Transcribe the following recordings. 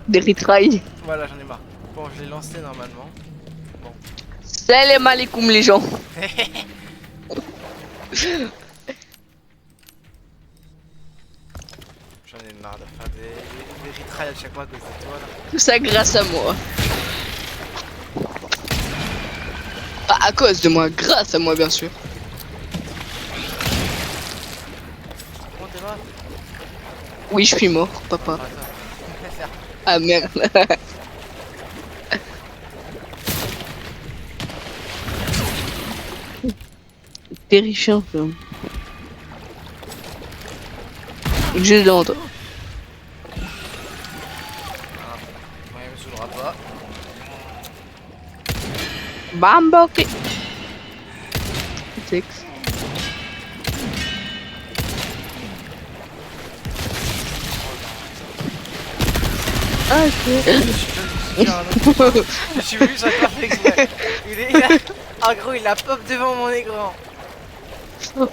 Des retries. Voilà, j'en ai marre. Bon, je l'ai lancé normalement. Bon. Salam alaikum les gens. J'en ai marre de faire des retries à chaque fois à cause de toi là. Tout ça grâce à moi. Pas à cause de moi, grâce à moi bien sûr. Comment t'es mort? Oui, je suis mort, papa. Attends. Ah merde. Terrifiant ça. Juste devant toi. Ouais, il me saoulera pas. Bamba, ok. Sex. Ah, ok. J'ai vu ça faire exprès. Il a... En gros, il a pop devant mon écran.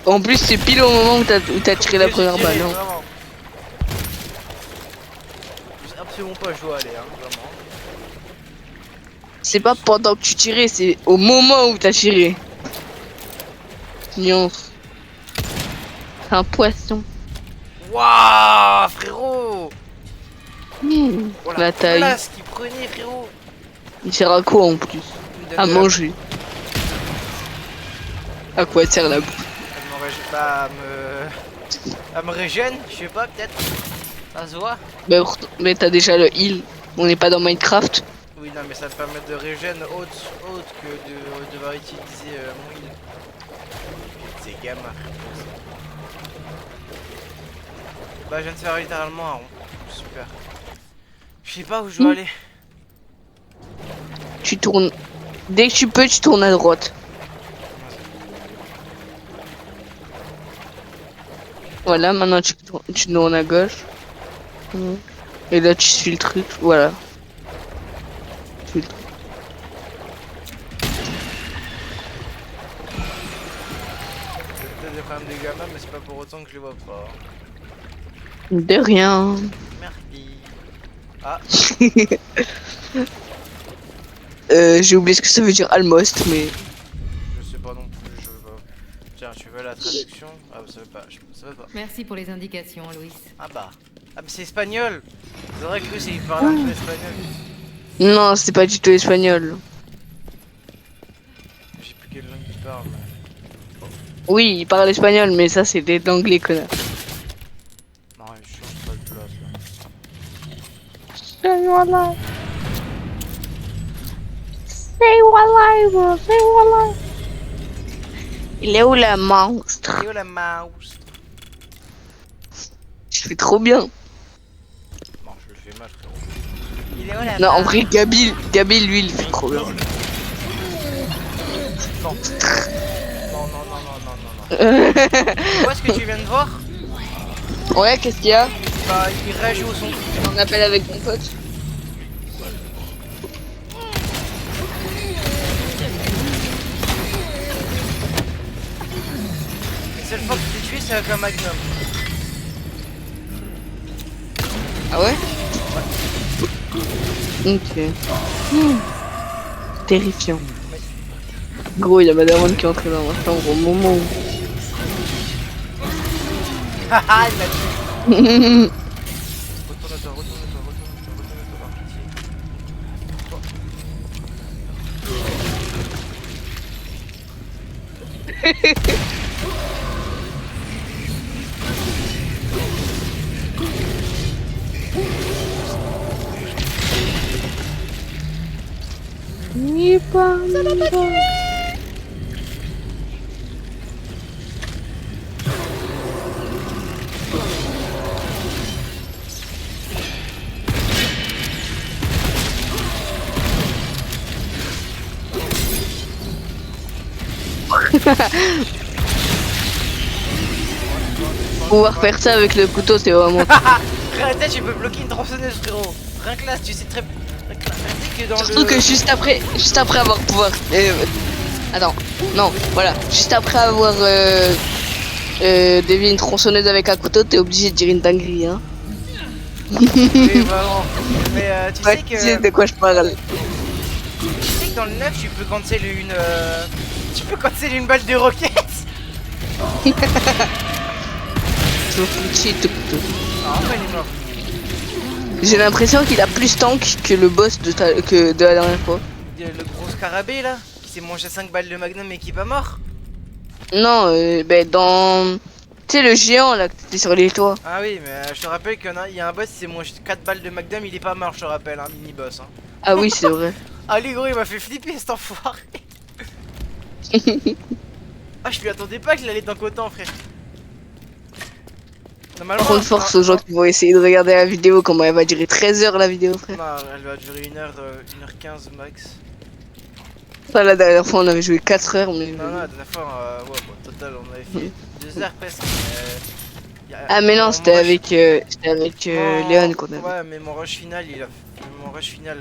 En plus, c'est pile au moment où t'as tiré la première balle. Hein. Vraiment. Je sais absolument pas jouer à aller, hein, vraiment. C'est pas pendant que tu tirais, c'est au moment où t'as tiré. Nuance. C'est un poisson. Waouh, frérot. Oh, La taille. place qu'il prenait, frérot. Il sert à quoi en plus? À manger. À quoi sert la bouffe? À me régène, je sais pas, peut-être. Ça se voit. Mais t'as déjà le heal. On n'est pas dans Minecraft. Oui, non, mais ça me permet de régène autre que de devoir utiliser mon heal. C'est gamin. Bah, je viens de faire littéralement un rond. Super. Je sais pas où je dois aller. Tu tournes. Dès que tu peux, tu tournes à droite. Voilà, maintenant tu tournes à gauche. Et là, tu suis le truc. Voilà. Tu suis le truc. J'ai peut-être des problèmes de gamin, mais c'est pas pour autant que je les vois pas. De rien. Merci. Ah, J'ai oublié ce que ça veut dire almost, mais. je sais pas non plus, je veux pas. Tiens, tu veux la traduction? Ah, ça veut pas, ça veut pas. Merci pour les indications, Louis. Ah bah. Ah, mais c'est espagnol! C'est vrai que c'est parle un peu espagnol. Non, c'est pas du tout espagnol. Je sais plus quelle langue il parle. Oui, il parle espagnol, mais ça, c'est de l'anglais, connard. Non, je change pas de place là. Say what Say what bro. Say what Il est où la monstre? Et oh la mouse! Je fais trop bien. Non, je le fais mal, frérot. Il est où la Non, en mouse? vrai, Gabi, lui, il fait trop bien. Non. Non, non, non, non, non, non, non. Tu vois ce que tu viens de voir? Ouais, qu'est-ce qu'il y a? Bah, il réagit au son. On appelle avec mon pote. La seule fois que je t'ai tué, c'est avec un magnum. Ah ouais? Ok. Terrifiant. Gros, il y a Madame qui est entrée dans ma chambre au moment où... Haha, il m'a tué. Retourne-toi, retourne-toi, retourne-toi, retourne-toi, par pitié. Pouvoir faire ça avec le couteau, c'est vraiment... Arrête, tu peux bloquer une tronçonneuse, frérot. Rien que là, tu sais très bien que dans Surtout le... que juste après avoir pouvoir... Attends, non, voilà. Juste après avoir dévié une tronçonneuse avec un couteau, t'es obligé de dire une dinguerie, hein. Oui, vraiment. Mais tu Ouais, sais tu sais que... de quoi je parle. Tu sais que dans le 9, tu peux cancel une... Tu peux cancel une balle de roquette. Je me fous de tout. Ah, enfin, il est mort. J'ai l'impression qu'il a plus tank que le boss que de la dernière fois. Le gros scarabée, là, qui s'est mangé 5 balles de magnum et qui est pas mort. Non, ben dans... Tu sais le géant là, que t'étais sur les toits. Ah oui, mais je te rappelle qu'il y a un boss, il s'est mangé 4 balles de magnum, il est pas mort, je te rappelle, un mini-boss. Hein. Ah oui, c'est vrai. Ah, les gros, il m'a fait flipper, cet enfoiré. Ah, je m'y attendais pas qu'il allait tant qu'autant, frère. Normalement, Par contre, force aux gens qui vont essayer de regarder la vidéo, comment elle va durer 13 heures la vidéo, frère. Non, elle va durer 1h15 max. Enfin, la dernière fois, on avait joué 4 heures, mais... Non, la dernière fois, ouais, bon, total, on avait fait 2 heures presque. Ah, mais non, mon c'était rush- avec Léon qu'on avait. Ouais, mais mon rush final, mon rush final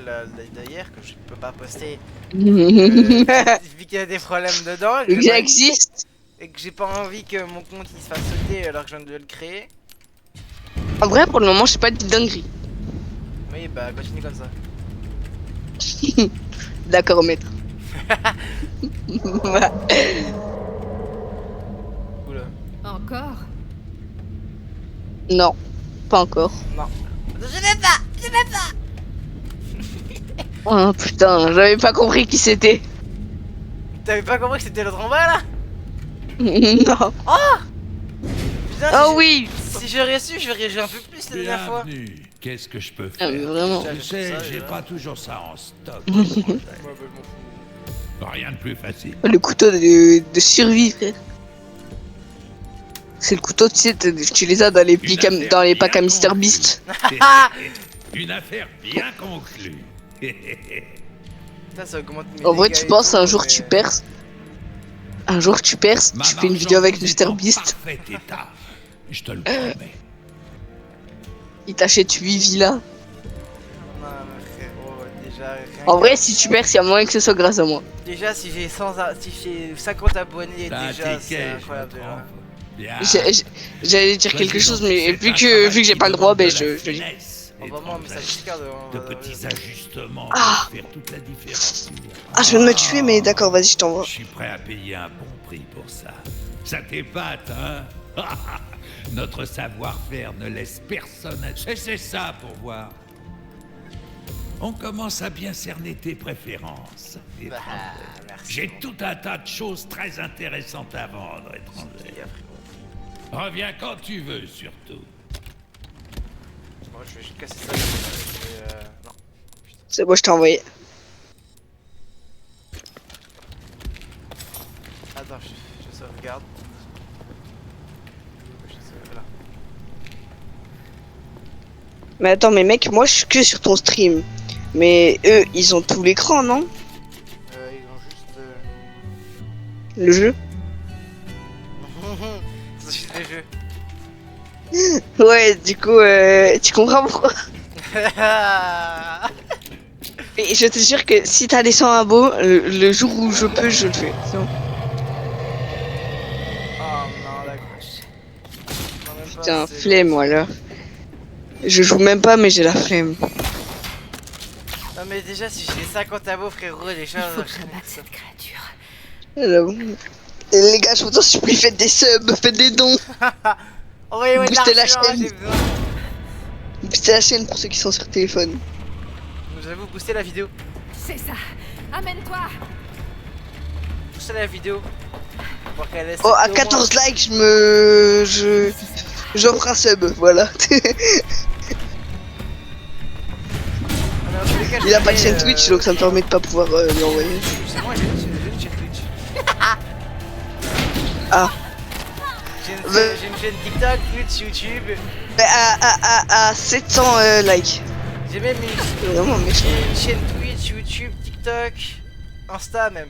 d'hier, que je peux pas poster, Vu vu qu'il y a des problèmes dedans, que ça existe. et que j'ai pas envie que mon compte il se fasse sauter alors que je viens de le créer. En vrai, pour le moment, je sais pas de dinguerie. Oui, bah continue comme ça. D'accord, maître. Oula. Encore? Non, pas encore. Non. Je vais pas. Oh putain, j'avais pas compris qui c'était. T'avais pas compris que c'était l'autre en bas là? Non. Putain, Oh si oui. si j'aurais su, j'aurais joué un peu plus la dernière fois. Bienvenue. Qu'est-ce que je peux Ah, mais faire? vraiment. Putain, Tu sais, ça, j'ai là. pas toujours ça en stock. Ouais, bah, je m'en fous. Rien de plus facile. Le couteau de survie, frère. C'est le couteau, tu sais, tu les as dans les, dans les packs à Mister Beast. Une affaire bien conclue. Putain, ça augmente mes En vrai, dégâts tu et penses tout, un jour mais- tu perces. Un jour tu perces, Ma tu fais une vidéo avec marchandise Mister est en Beast. parfait état. Je te le promets. Il t'achète 8 villas. Non, mais frérot, déjà, rien En que- vrai, si tu perces, il y a moyen que ce soit grâce à moi. Déjà, si j'ai 50 abonnés, T'as un déjà, c'est ticket, je me incroyable. Déjà. trompe. Bien. J'allais dire quelque Vas-y chose, donc, mais c'est vu un que travail j'ai qui pas le droit, demande ben de la je le dis. finesse, Oh, bah, moi, mais ça me étrangère. discarde. De petits ajustements Ah. pour faire toute la différence. Ah, je viens de me tuer, mais d'accord, vas-y, je t'envoie. Je suis prêt à payer un bon prix pour ça. Ça t'épate, hein? Notre savoir-faire ne laisse personne à... C'est ça pour voir. On commence à bien cerner tes préférences. Bah, étranger. merci. J'ai tout un tas de choses très intéressantes à vendre, étranger. Reviens quand tu veux, surtout. Moi, je vais juste casser ça. Non. C'est bon, je t'ai envoyé. Attends, je sauvegarde. Voilà. Mais attends, mais mec, moi je suis que sur ton stream. Mais eux, ils ont tout l'écran, non? Ils ont juste. Le jeu? Ils ont juste les jeux. Ouais, du coup, tu comprends pourquoi? Et je te jure que si t'as des 100 abos, le jour où je peux, je le fais. C'est bon. Oh non, la gauche. Non, même pas, Putain, c'est- flemme, voilà. Je joue même pas, mais j'ai la flemme. Non, mais déjà, si j'ai 50 abos, frérot, les Il gens. faut que j'abatte cette créature. Alors, les gars, je vous en supplie, faites des subs, faites des dons. Envoyez-moi de Boostez la l'argent, chaîne. j'ai besoin. Boostez la chaîne pour ceux qui sont sur téléphone. Nous avons boosté la vidéo. C'est ça. Amène-toi. Boostez la vidéo. Pour qu'elle laisse. Oh, à 14 likes, j'offre un sub, voilà. Il a pas de chaîne Twitch, donc ça me permet de pas pouvoir lui envoyer. C'est moi, j'ai une chaîne Twitch. Ah. J'ai une chaîne TikTok, Twitch, YouTube. Mais à 700 likes. J'ai même C'est vraiment méchant. une chaîne Twitch, YouTube, TikTok, Insta même.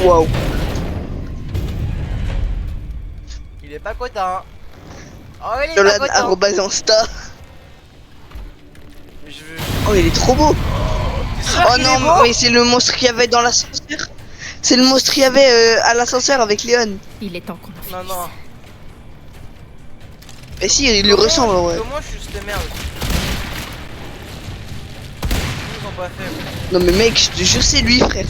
Waouh. Il est pas content. Oh, il est Dolan, pas content. arrobase Insta. Mais je veux. Oh, il est trop beau. Oh qu'il est non, beau mais c'est le monstre qu'il y avait dans l'ascenseur. C'est le monstre qu'il y avait à l'ascenseur avec Léon. Il est temps qu'on en finisse. Non, non. Mais si, il lui ressemble en vrai. Comment je suis juste merde? Ils sont pas faibles. Non mais mec, je te jure c'est lui frère.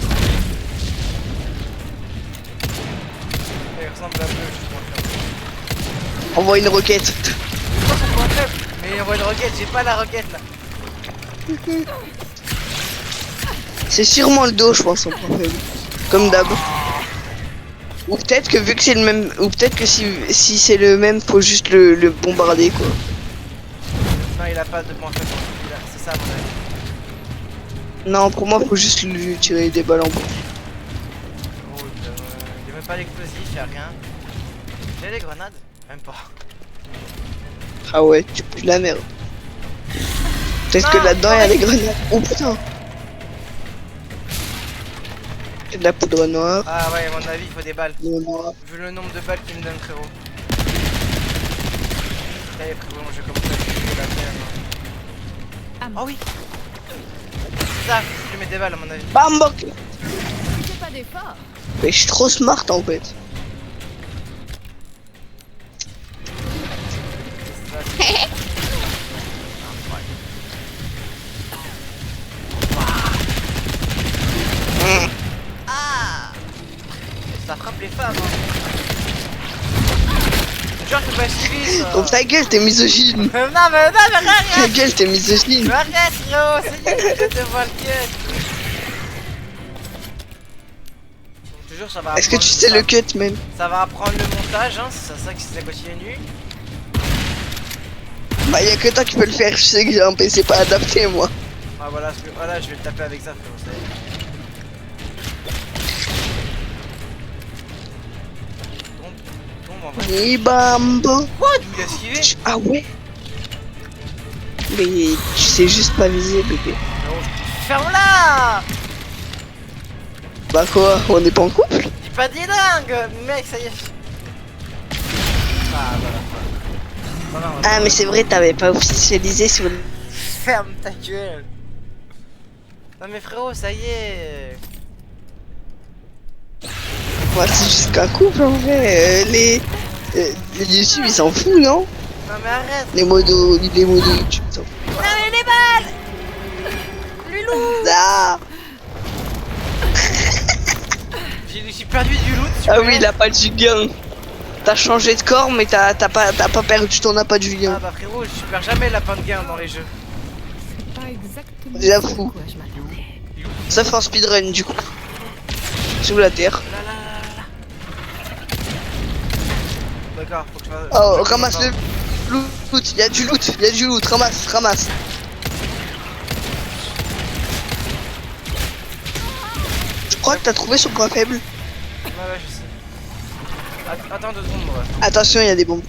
Il ressemble un peu, je suis moins faible. Envoie une roquette. Pourquoi ils sont pas faibles? Mais envoie une roquette, j'ai pas la roquette là. C'est sûrement le dos je pense en point faible. Comme d'hab. Ou peut-être que vu que c'est le même. Ou peut-être que si c'est le même, faut juste le bombarder quoi. Non, il a pas de point faible. C'est ça, mon avis. Non, pour moi faut juste lui tirer des balles en bout. Oh, il y a même pas d'explosif, y'a rien. J'ai des grenades? Même pas. Ah ouais, tu pues de la merde. Peut-être que Non, là-dedans il y a ouais. des grenades. Oh putain. Il y a de la poudre noire. Ah ouais, à mon avis, il faut des balles. Noire. Vu le nombre de balles qu'il me donne, frérot. Allez, frérot, je commence à tuer la merde. Oh oui! C'est ça, je lui mets des balles à mon avis. Bam bok. C'est pas d'effort. Mais je suis trop smart en fait. C'est ça, Ah! Ça frappe les femmes, hein. Genre, c'est pas civil, Donc ça. ta gueule, t'es misogyne. Non, mais arrête! Ta gueule, t'es misogyne. Mais arrête, frérot, c'est nul, je te vois le cut. Toujours, ça va Est-ce que tu sais le cut même? Ça va apprendre le montage, hein, c'est ça que si ça continue. Bah y'a que toi qui peux le faire, je sais que j'ai un PC pas adapté moi. Ah voilà, voilà, je vais le taper avec ça, frérot, ça y est. Tombe en vrai. Ni bambo. Quoi? Il a esquivé? Ah ouais? Mais tu sais juste pas viser bébé. Ferme-la! Bah quoi, on est pas en couple? Dis pas des dingues, mec, ça y est. Ah voilà. Voilà, Ah mais c'est vrai, t'avais pas officialisé sur le... ferme ta gueule. Non mais frérot, ça y est. Ouais, c'est juste qu'un couple en vrai. Les YouTube ils s'en foutent non? Non mais arrête. Les modos YouTube ils s'en foutent. Non mais les balles. Lulou. Ah, J'ai perdu du loot. ah oui, il a pas du gain. T'as changé de corps mais t'as pas perdu ton appât du gain. Ah bah frérot, je perds jamais la fin de gain dans les jeux. C'est pas exactement J'avoue. à quoi je m'attendais. Ça fait un speedrun du coup. Sous la terre. Là là là là là. D'accord, faut que je fasse... Oh, ramasse le loot, il y a du loot, ramasse. Je crois que t'as trouvé son point faible. Ouais, je sais. Attends 2 secondes, moi. Attention, il y a des bombes.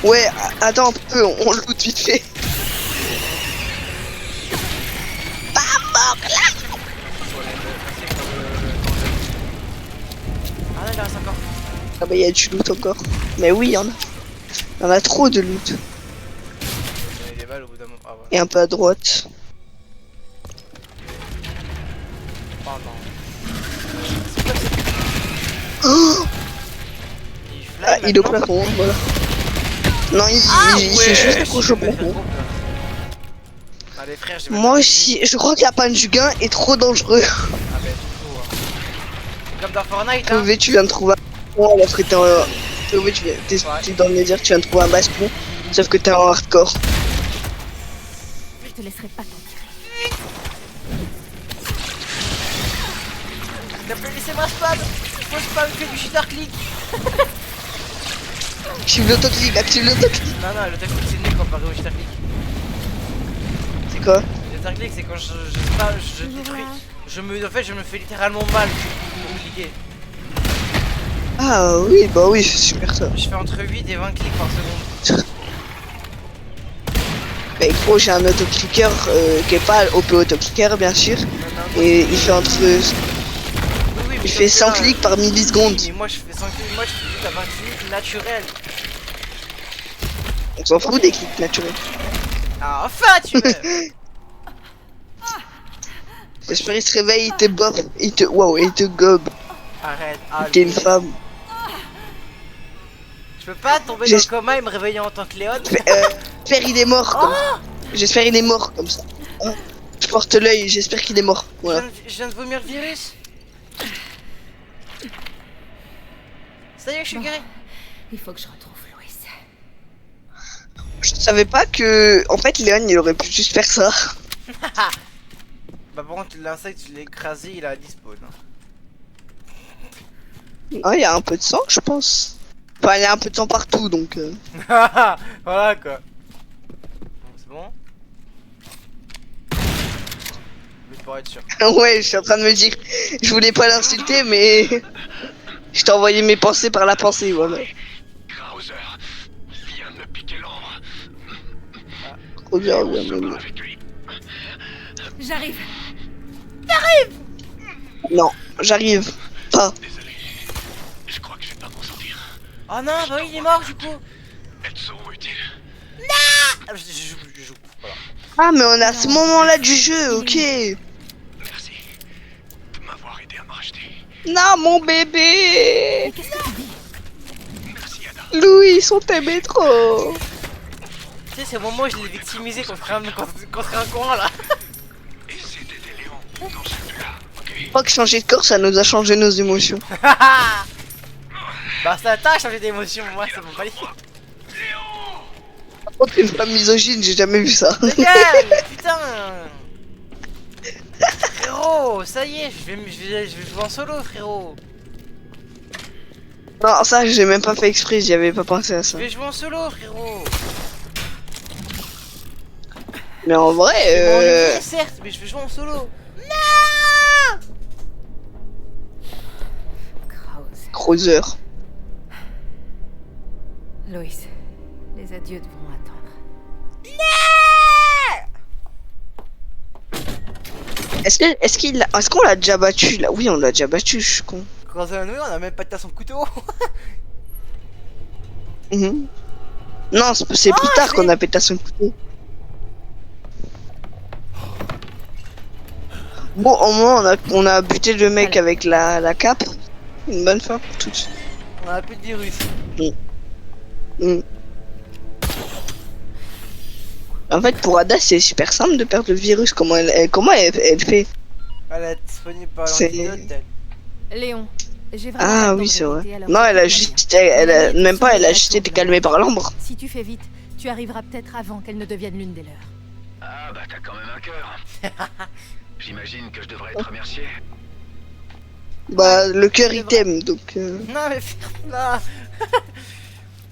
Ouais, attends un peu, on le loot vite fait. Ah non, il en reste encore. Ah bah il y a du loot encore. Mais oui, il y en a. Il y en a trop de loot. J'ai donné des balles au bout d'un moment. Ah ouais. Et un peu à droite. Oh non. C'est quoi ça? Oh, Il fly ah, il est au maintenant? plafond, voilà. Non, il fait juste accroché au plafond. Allez frère, j'ai Moi aussi, je crois que la panne du gain est trop dangereux. Ah bah toujours. Hein. Comme dans Fortnite, hein. POV, tu viens de trouver un... Oh, alors que t'es en... POV, t'es dans le désert, tu viens de trouver un bastion. Sauf que t'es en hardcore. Je te laisserai pas t'en tirer. S'il te plaît, laissez-moi spam. Faut spam que du shitter click. Active l'autoclic. Non, non, le click c'est nul comparé au shitter click. C'est quoi? Le shitter click c'est quand je détruis. En fait, je me fais littéralement mal pour cliquer. Ah oui, bah oui, c'est super ça. Je fais entre 8 et 20 clics par seconde. Mais gros, j'ai un autoclicker qui est pas OP autoclicker bien sûr. Non, Et il fait entre... oui, Il mais fait comme 100 ça, clics par milliseconde. Mais moi je fais 100 clics, moi je fais juste à 20 clics naturels. On s'en fout des clics naturels. Ah enfin tu m'aimes. J'espère qu'il se réveille, il te bof, il te... Wow, il te gobe. Arrête, ah, T'es une femme. Je peux pas tomber dans le coma et me réveiller en tant que Léon. J'espère il est mort comme ça. J'espère il est mort comme ça. Hein, je porte l'œil, j'espère qu'il est mort. Voilà. Je viens de vomir le virus. Ça y est, je suis guéri. Il faut que je retrouve Louis. Je savais pas que, en fait, Léon il aurait pu juste faire ça. Bah par contre l'insecte je l'ai écrasé, il a dispawn. Ah, il y a un peu de sang, je pense. Enfin, il y a un peu de sang partout, donc. Voilà quoi. C'est bon. Je vais pas être sûr. Ouais, je suis en train de me dire, je voulais pas l'insulter, mais je t'ai envoyé mes pensées par la pensée, voilà. Krauser vient de me piquer l'ombre. Trop bien, bien, bien, bien. Avec lui. J'arrive. Non, j'arrive pas. Désolé. Je crois que je vais pas m'en sortir. Oh non, bah oui, il est mort du coup. Elles seront utiles. Ah, je joue. Voilà. Ah, mais on est à ce moment-là du jeu, ok. Merci de m'avoir aidé à me racheter. Non, mon bébé. Qu'est-ce que tu dis? Merci Ada. Louis, ils sont aimés trop. Tu sais, c'est au moment où je l'ai victimisé contre un coin là. Essaie d'aider Léon dans ce but-là, ok? Je crois que changer de corps, ça nous a changé nos émotions. Bah ça t'a changé d'émotion, moi ça m'a pas dit. Par contre, une femme misogyne, j'ai jamais vu ça. Dégage, putain. Frérot, ça y est, je vais jouer en solo frérot. Non, ça, j'ai même pas fait exprès, j'y avais pas pensé à Je ça. vais jouer en solo frérot. Mais en vrai, Certes, mais je vais jouer en solo. Krause. Krauser. Louis, les adieux devront attendre. Est-ce qu'on l'a déjà battu là? Oui, on l'a déjà battu, je suis con. Quand on a même pas de son couteau. Mhm. Non, c'est plus tard qu'on a pété son couteau. Bon, au moins on a buté le mec avec la cape. Une bonne fin pour tous. On a plus de virus. Mm. En fait, pour Ada, c'est super simple de perdre le virus. Comment elle fait? Elle est disponible par C'est- l'antidote. Léon, j'ai vraiment Ah pas le oui, temps c'est de vrai. répéter, alors Non, elle a écoute-moi juste, bien. elle a juste été calmée par l'ambre. Si tu fais vite, tu arriveras peut-être avant qu'elle ne devienne l'une des leurs. Ah bah t'as quand même un cœur. J'imagine que je devrais être remercié. Bah, le cœur C'est il vrai. t'aime, donc. Non mais ferme-la.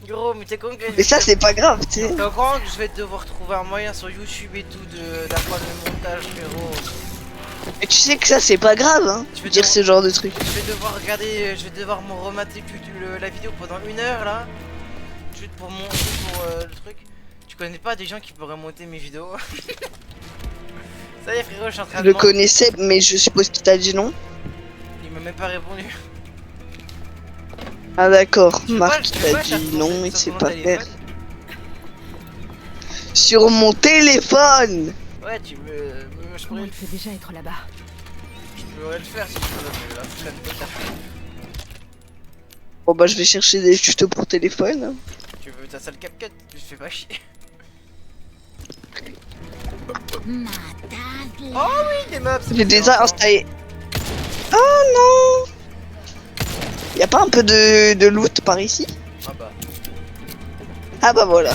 Gros, mais t'es con que... Mais ça, c'est pas grave, tu sais. T'es au courant que je vais devoir trouver un moyen sur YouTube et tout d'apprendre le montage, frérot. Mais tu sais que ça, c'est pas grave, hein. Je vais Dire devoir- ce genre de truc. Je vais devoir regarder, je vais devoir me remater la vidéo pendant 1 heure là. Juste pour le truc. Tu connais pas des gens qui pourraient monter mes vidéos? Ça y est frérot, je suis en train Je de le monter. connaissais, mais je suppose qu'il t'a dit non. Il m'a même pas répondu. Ah, d'accord. Tu veux Marc, pas- il tu veux t'a pas, je dit tape non, sur il sait ton pas téléphone? faire. Sur mon téléphone. Ouais, je Comment pourrais, il peut déjà être là-bas? je pourrais le faire si je veux, la flemme totale. Bon, bah, je vais chercher des tutos pour téléphone. Tu veux ta salle CapCut? Je fais pas chier. Oh oui, des maps! J'ai déjà installé. Oh non. Y a pas un peu de loot par ici? Ah bah. Ah bah voilà.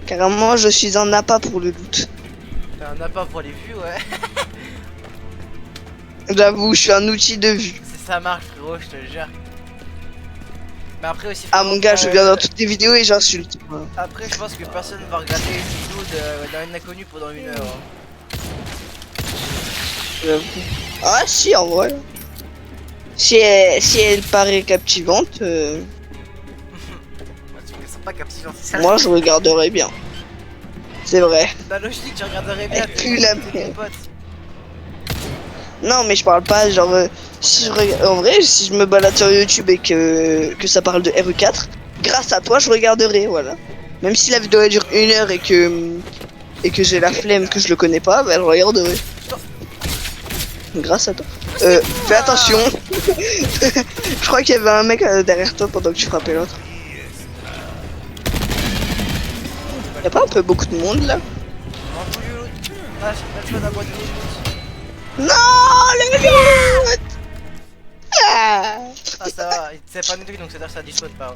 Carrément, je suis un appât pour le loot. T'as un appât pour les vues, ouais. J'avoue, je suis un outil de vue. C'est ça marche, frérot, je te le jure. Mais après aussi. Ah frérot, mon gars, je regarde dans toutes les vidéos et j'insulte. Voilà. Après, je pense que personne va regarder une vidéo d'un inconnu pendant 1 heure. J'avoue. Ah si, en vrai. Si elle paraît captivante, Ouais, tu me sens pas captivant, c'est ça. moi je regarderai bien. C'est vrai. La logique, tu regarderais bien. Elle pue la tes merde. potes. Non mais je parle pas genre si je en vrai si je me balade sur YouTube et que ça parle de RE4, grâce à toi je regarderai, voilà. Même si la vidéo elle dure 1 heure et que j'ai la flemme que je le connais pas, bah je regarderai. Grâce à toi. Fais attention. Je crois qu'il y avait un mec derrière toi pendant que tu frappais l'autre. Y'a pas un peu beaucoup de monde là? Lâche-moi ta boîte de loot. Non, le loot. Ah. Ah ça va, c'est pas nettoyé donc c'est-à-dire que ça dispaute pas.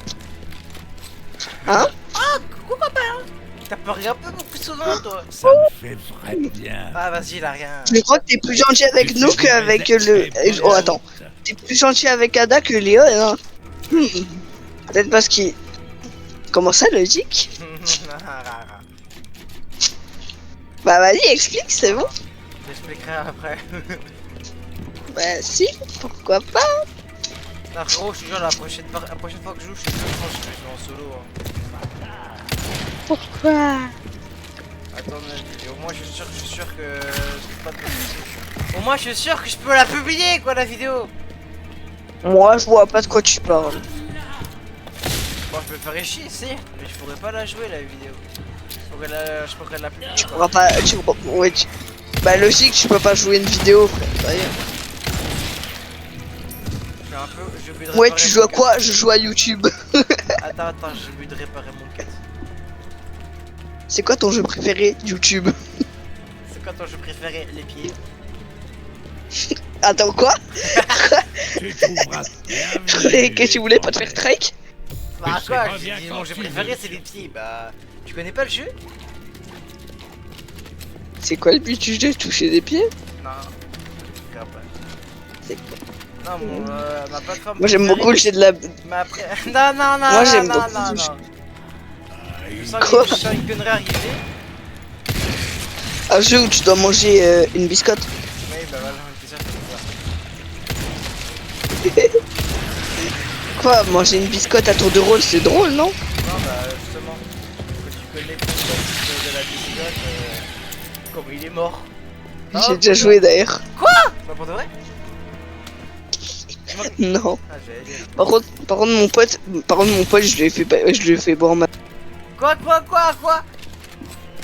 Hein? Ah, coucou copain. T'as parlé un peu beaucoup souvent toi. Ça me fait vrai bien. Ah vas-y, il a rien. Je crois que t'es plus gentil avec nous qu'avec le... Oh attends. T'es plus gentil avec Ada que Léo, hein? Peut-être parce qu'il... Comment ça, logique? Bah vas-y, explique, c'est bon. J'expliquerai après. Bah si, pourquoi pas? Non frérot, je te jure, la prochaine fois que je joue, je joue en solo. Hein. Pourquoi? Attends, mais au moins je suis sûr que... c'est pas de- Au moins je suis sûr que je peux la publier quoi la vidéo. Moi, je vois pas de quoi tu parles. Bon, je peux me faire chier, si, mais je pourrais pas la jouer la vidéo. Je pourrais la publier. Tu pourras pas... Ouais, Bah logique, tu peux pas jouer une vidéo, frère. D'ailleurs. J'ai oublié de Ouais, réparer tu mon joues à casque. quoi? Je joue à YouTube. Attends, j'ai oublié de réparer mon casque. C'est quoi ton jeu préféré? YouTube. C'est quoi ton jeu préféré? Les pieds. Attends, quoi? Tu trouveras Que tu voulais pas te faire trek? Bah je quoi, sais pas j'ai bien dit quand mon jeu tu préféré veux. c'est les pieds. Bah, tu connais pas le jeu? C'est quoi le but du jeu? Toucher des pieds? Non. Grave pas. C'est quoi? Non, ma plateforme. Moi j'aime préférée, beaucoup le jeu de la... Mais après. Non, non, non, Moi, non, j'aime non, beaucoup non, le non. jeu. Je Quoi? sens une connerie arriver. Un jeu où tu dois manger une biscotte. Oui, bah voilà, c'est ça, c'est ça. Quoi? Manger une biscotte à tour de rôle, c'est drôle, non? Non, bah justement, quand tu connais le concept de la biscotte, comme il est mort. Ah, J'ai déjà joué d'ailleurs. Bah pour de vrai? Non. Ah, j'allais dire. Par contre, mon pote, je lui ai fait boire ma... Quoi?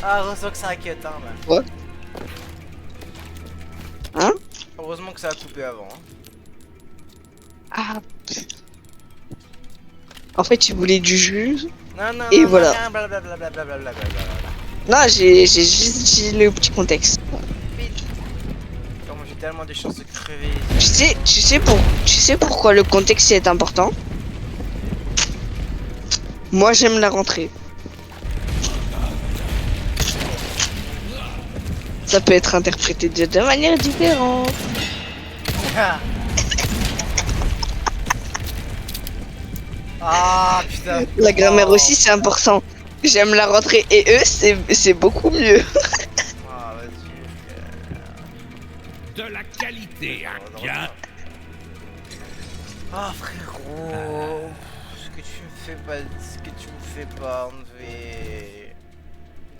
Ah, heureusement que ça a cut, hein, bah. Quoi? Hein? Heureusement que ça a coupé avant. Hein. Ah. En fait, il voulait du jus. Non, non, Et non, voilà. non, blablabla. Non, j'ai juste dit le petit contexte. Comment j'ai tellement des chances de crever. Tu sais pourquoi le contexte est important? Moi, j'aime la rentrée. Ça peut être interprété de deux manières différentes. Ah putain. La grammaire Oh. aussi, c'est important. J'aime la rentrée et eux, c'est beaucoup mieux. Ah, vas-y. De la qualité, hein, bien. Ah frérot, ce que tu me fais pas enlever.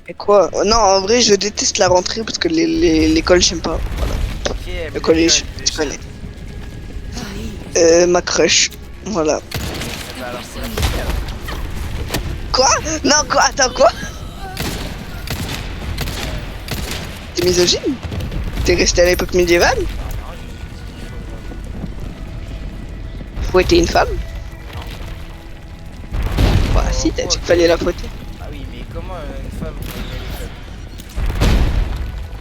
Et quoi? Non, en vrai, je déteste la rentrée parce que l'école, j'aime pas. Voilà. Ok, mais Le collège, déjà, tu connais. Ma crush. Voilà. bah alors, c'est la Quoi? Non, quoi? Attends, quoi? T'es misogyne? T'es resté à l'époque médiévale? Fouetter une femme? Bah si, t'as dit qu'il fallait la fouetter. Ah oui, mais comment une femme peut aimer l'école?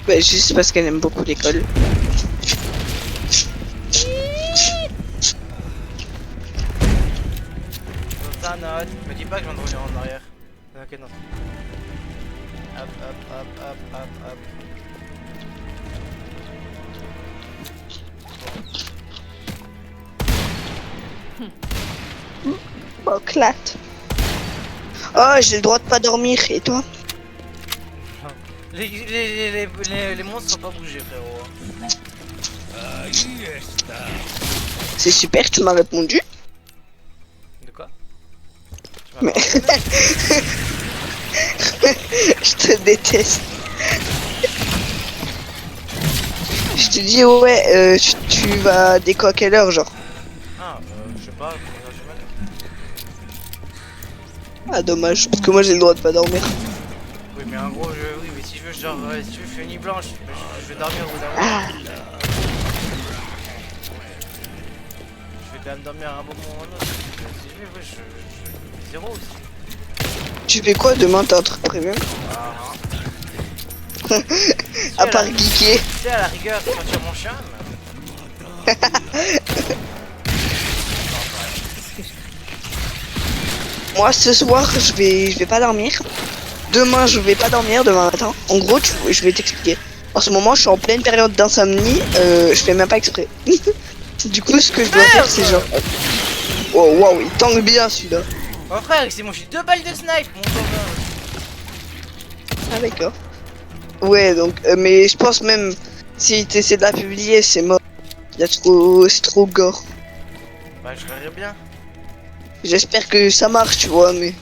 Bah juste parce qu'elle aime beaucoup l'école. Dans ta note, me dis pas que je viens de revenir en arrière. Ok, non. Hop, hop, hop, hop, hop, hop. Oh, clate. Oh, j'ai le droit de pas dormir, et toi? Les monstres sont pas bougés, frérot. C'est super, tu m'as répondu. De quoi? Mais... Je te déteste. Je te dis, ouais, tu vas déco à quelle heure, genre? Ah, je sais pas, je Ah, dommage, parce que moi j'ai le droit de pas dormir. Oui, mais en gros, oui, mais si je veux, genre, si tu veux, je fais une nuit blanche, je vais dormir au bout d'un moment. quand même dormir un moment ou un autre. Si je vais, ouais, je zéro aussi. Tu fais quoi demain? T'as un truc prévu? Ah. À part geeker. Tu sais, à la rigueur, sortir mon chien. Mais... Moi ce soir je vais pas dormir. Demain je vais pas dormir demain matin. En gros je vais t'expliquer. En ce moment je suis en pleine période d'insomnie. Je fais même pas exprès. Du coup ce que je dois faire c'est genre. Oh waouh il tangue bien celui-là. Oh frère, c'est mon j'ai 2 balles de snipe, mon pauvre. Ah d'accord. Ouais donc mais je pense même si t'essaies de la publier c'est mort. C'est trop gore. Bah je verrai bien. J'espère que ça marche tu vois mais.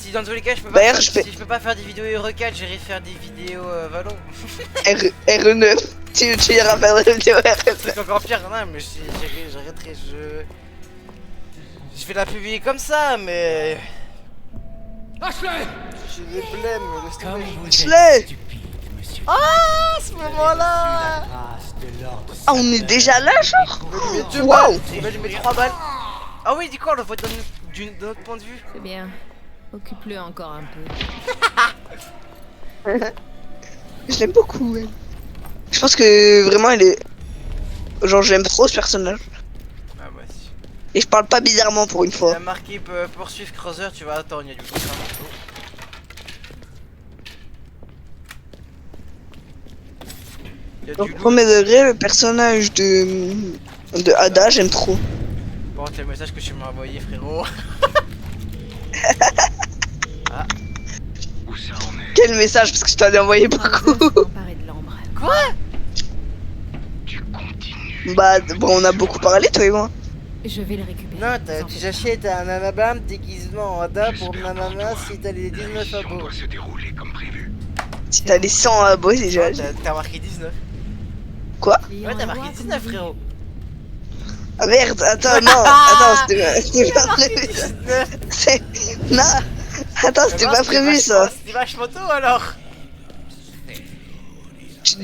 Si dans tous les cas je peux pas, D'ailleurs, si je peux pas faire des vidéos Euro 4, j'irai faire des vidéos Valo. RE9. Tu iras faire des vidéos RE9. C'est encore pire, non mais j'arrêterai, je vais la publier comme ça mais... Ashley! J'ai des blèmes, laisse Comme tomber. vous Ashley! êtes stupide, monsieur. Ah, à ce moment-là. La grâce de l'ordre Ah on est déjà là genre. On va lui mettre 2 Waouh. balles, on va lui mettre 3 balles. Ah oui, du coup on le voit de notre point de vue. C'est bien. Occupe-le encore un peu. Je l'aime beaucoup elle. Je pense que vraiment elle est. Genre j'aime trop ce personnage. Ah moi aussi. Et je parle pas bizarrement pour une Il fois. a marqué poursuivre Creuser, tu vas attendre, il y a du contrat marteau. Il y a Au du loup. premier degré le personnage de Ada j'aime trop. Bon, c'est le message que tu m'as envoyé frérot. Où ça en est? Quel message parce que je t'en ai envoyé beaucoup. Emparer de l'ambre. Quoi? Tu continues. Bah bon on a beaucoup parlé toi et moi. Je vais le récupérer. Non, Vous en tu faites j'achète un anabam déguisement en Ada pour J'espère Nanana toi. si t'as les 19 La mission abos. doit se dérouler comme prévu. Si t'as les 100 abos déjà. T'as marqué 19. Quoi? clients Ouais, t'as à marqué voir, 19 comme frérot. Ah merde attends non attends c'était pas prévu ça. 19. C'est. Non. Attends c'était pas prévu ça. C'était vachement tôt alors. Tu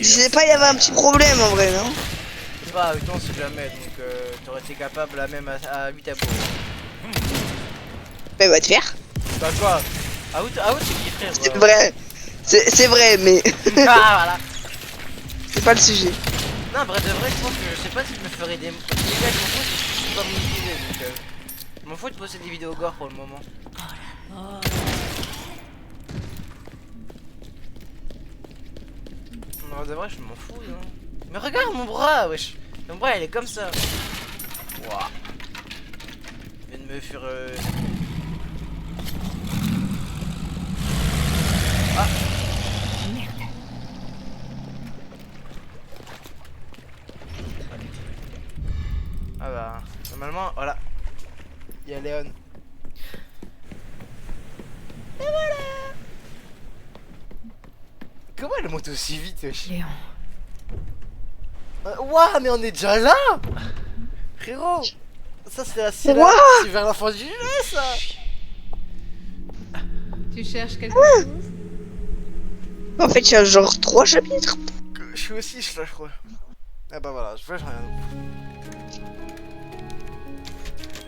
disais pas il y avait un petit problème en vrai non? C'est pas avec toi on sait jamais donc t'aurais été capable là même à 8 abos. Mais va te faire. Bah quoi? Out c'est qui frère? C'est vrai. C'est vrai mais Ah voilà. c'est pas le sujet. Non vrai de vrai je pense que je sais pas si je me ferais des... Les gars je m'en fous parce que je suis pas monétisé donc je m'en fous de poster des vidéos gore pour le moment. Non de vrai je m'en fous non. Mais regarde mon bras wesh. Mon bras il est comme ça. Wouah. Je viens de me faire Ah bah normalement voilà. Il y a Léon. Et voilà. Comment elle monte aussi vite wesh? Léon. Ouah mais on est déjà là. Frérot. Ça c'est Ouah. c'est vers la fin du jeu ça. Tu cherches quelque chose? En fait il y a genre 3 chapitres. Je suis aussi là je crois. Ah bah voilà, je vois rien d'autre.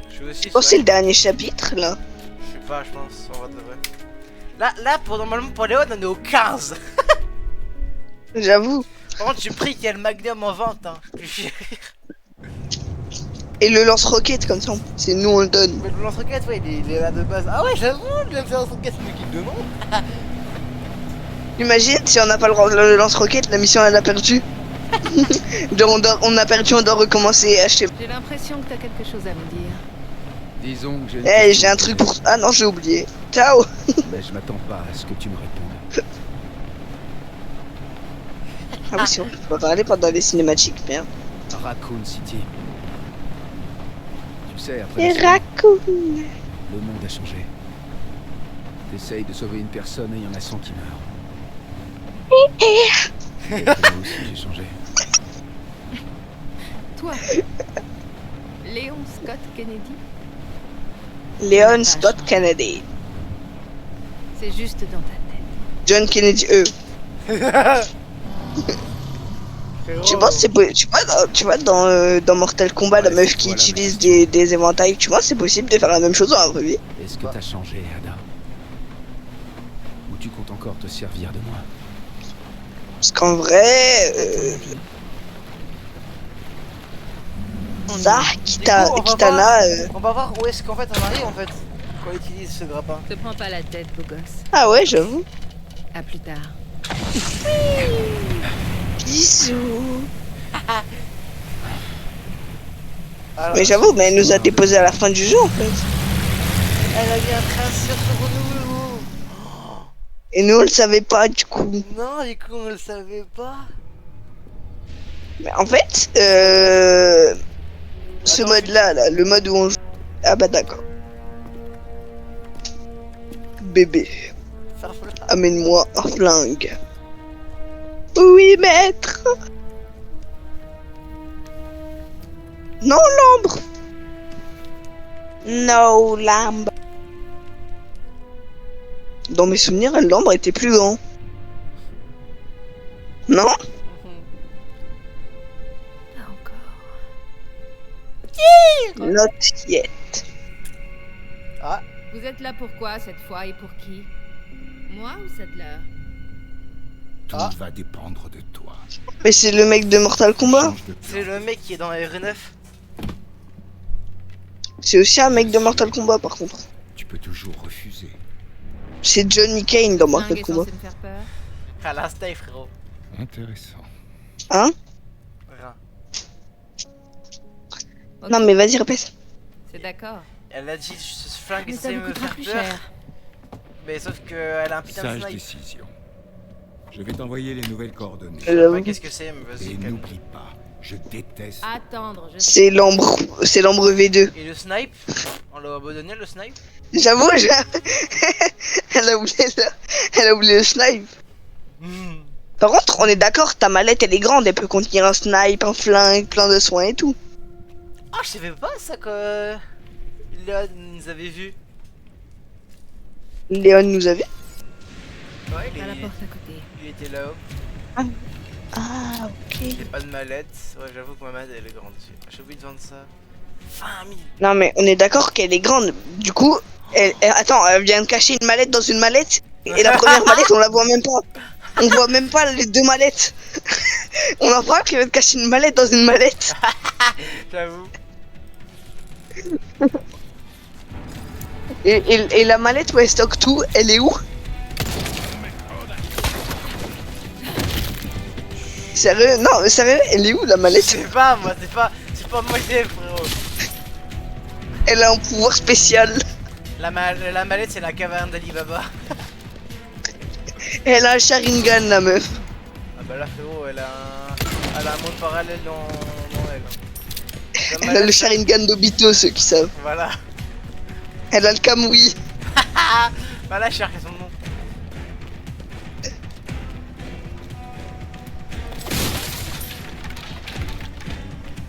Je suis aussi Oh c'est le dernier chapitre là. Je sais pas, je pense, en vrai de vrai. Là pour normalement pour Léon on est au 15. J'avoue. Par contre j'ai pris qu'il y a le Magnum en vente hein. Et le lance-roquette comme ça, c'est nous on le donne. Mais le lance-roquette ouais il est là de base. Ah ouais j'avoue le lance-roquette c'est lui qui le demande. Imagine si on n'a pas le lance-roquette, la mission elle a perdu. Donc on a perdu, on doit recommencer et acheter. J'ai l'impression que t'as quelque chose à me dire. Disons que j'ai une Eh question. j'ai un truc pour. Ah non j'ai oublié. Ciao. Mais je m'attends pas à ce que tu me répondes. Ah oui c'est vrai, on peut pas parler pendant les cinématiques, merde. Raccoon City. Tu sais, après Les les séries, raccoons. le monde a changé. T'essayes de sauver une personne et il y en a 100 qui meurent. Et moi aussi j'ai changé. Toi Léon Scott Kennedy? Léon Scott Kennedy. C'est juste dans ta tête. John Kennedy Tu penses c'est tu vois dans Mortal Kombat la Ouais, meuf c'est qui quoi, la utilise des éventails, tu vois c'est possible de faire la même chose dans la vraie vie? Est-ce que t'as changé, Ada? Ou tu comptes encore te servir de moi? Parce qu'en vrai, ça, Kitana, On va voir où est-ce qu'en fait on arrive en fait quand on utilise ce grappin. Te prends pas la tête, beau gosse. ah ouais j'avoue. À plus tard. Bisous. Alors, Mais j'avoue, mais elle nous a déposé à la fin du jeu en fait. elle a mis un traceur sur nous. Et nous on le savait pas du coup. Non, du coup on le savait pas. Mais en fait, ce Attends, mode-là, là, le mode où on joue. Ah bah d'accord. Bébé, Farfela. amène-moi un flingue. Oui, maître. Non, l'ambre. No, l'ambre. Dans mes souvenirs, l'ambre était plus grand. Non? Pas encore. Not yet. Ah, Vous êtes là pourquoi cette fois et pour qui? Moi ou Sadler? Tout Ah. va dépendre de toi. Mais c'est le mec de Mortal Kombat. Change de plan. c'est le mec qui est dans RE9. C'est aussi un mec de Mortal Kombat par contre. Tu peux toujours refuser. C'est Johnny Kane dans Mortal Flingue est Kombat. censé me faire peur. À l'insta, frérot. Intéressant. Hein? Rien. Ok, Non mais vas-y répète. c'est d'accord. Elle a dit ce flingue Mais est ça censé vous me coûtera faire plus peur. cher. Mais sauf qu'elle a un putain de Sage snipe. décision. Je vais t'envoyer les nouvelles coordonnées. Ouais, qu'est-ce que c'est? Mais vas-y, Et calme. n'oublie pas, je déteste. Attendre, je C'est l'ambre V2. Et le snipe? On l'a abandonné le snipe? J'avoue, elle a oublié le snipe. Par contre, on est d'accord, ta mallette elle est grande, elle peut contenir un snipe, un flingue, plein de soins et tout. Ah, je savais pas ça que Léon nous avait vu. Léon nous avait. Ouais, à la porte à côté. il était là-haut. Ah, ok. Il pas de mallette. Ouais, j'avoue que ma mallette elle est grande aussi. J'ai oublié de vendre ça. 20 000. Non mais on est d'accord qu'elle est grande. Du coup, attends, elle vient de cacher une mallette dans une mallette. Et la première mallette, on la voit même pas. On voit même pas les deux mallettes. On en parle qu'elle vient de cacher une mallette dans une mallette. J'avoue. Et la mallette où elle stocke tout, elle est où? Sérieux? Non, mais sérieux, elle est où la Je mallette? sais pas, moi, c'est pas moi qui ai, frérot. Elle a un pouvoir spécial. La mallette, c'est la caverne d'Alibaba. Elle a un Sharingan, la meuf. Ah bah là, frérot, elle a un monde parallèle dans elle. La Elle a le mallette, Sharingan d'Obito, ceux qui savent. voilà. Elle a le Kamui. Bah là, je cherche son nom.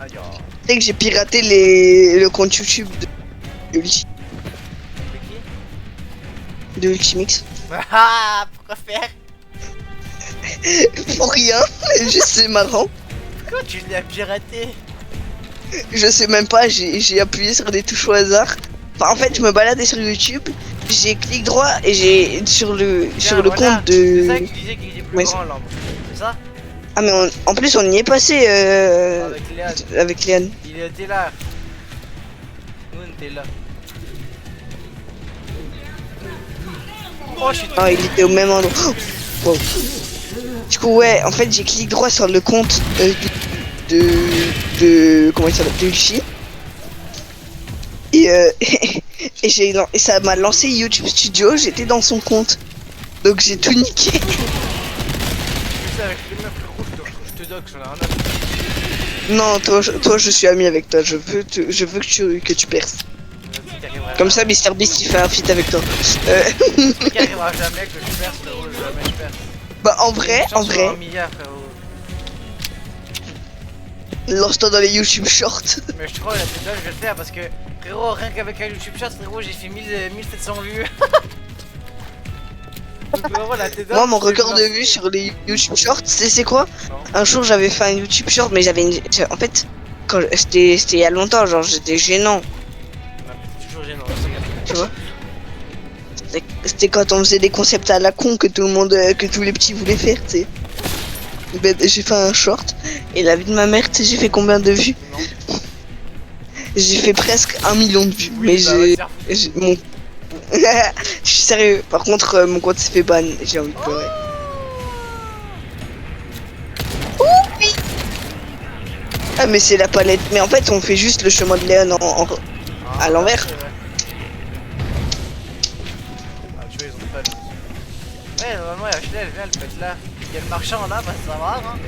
Aïe, oh. Tu sais que j'ai piraté le compte YouTube de Ulti, C'est qui? de Ultimix. Ah, pourquoi faire? Pour rien, juste c'est marrant. Pourquoi tu l'as piraté? Je sais même pas, j'ai appuyé sur des touches au hasard. Enfin, en fait, je me baladais sur YouTube, j'ai clic droit et j'ai sur le Voilà, compte c'est ça de. que tu disais qu'il était plus Ouais, grand, l'arbre. C'est ça? Ah, mais en plus, on y est passé Avec Léa. avec Léane. Il était là. Nous, on était là. Oh, je suis Ah, il était au même endroit. Oh, wow. Du coup, ouais, en fait, j'ai clic droit sur le compte de comment il s'appelle, de Ulchi. Et et ça m'a lancé YouTube Studio, j'étais dans son compte. Donc j'ai tout niqué. Je fais ça avec les meufs, frérot, je te dox, j'en ai rien à foutre. Non, toi je suis ami avec toi, je veux que tu perces. Qui arrivera Comme ça, Mr Beast il fait un feat avec toi. Qui arrivera jamais que je perce, frérot, jamais je perce. Bah en vrai, Une chance sur un frérot, milliard, lance-toi dans les YouTube Shorts. Mais je crois que là je vais le faire parce que frérot, rien qu'avec un YouTube Short, frérot, j'ai fait 1700 vues. Vraiment, la tête Moi, mon d'homme, record de c'est vues sur les YouTube Shorts, c'est quoi? Non. Un jour, j'avais fait un YouTube Short, mais en fait, quand c'était il y a longtemps, genre j'étais gênant, C'est toujours gênant, tu vois. C'était quand on faisait des concepts à la con que tout le monde, que tous les petits voulaient faire, tu sais. Ben, j'ai fait un short et la vie de ma mère, tu sais, j'ai fait combien de vues? Non. J'ai fait presque 1 million de vues, Oui, mais bah, ouais, c'est mon... Je suis sérieux. Par contre, mon compte s'est fait ban. J'ai envie de pleurer. Oh oui. Ah mais c'est la palette. Mais en fait, on fait juste le chemin de Léon à l'envers. Ah, tu vois, ils ont pas le... Ouais, normalement, Ashley, elle vient, elle peut être là. Il y a le marchand là, bah ça va, hein.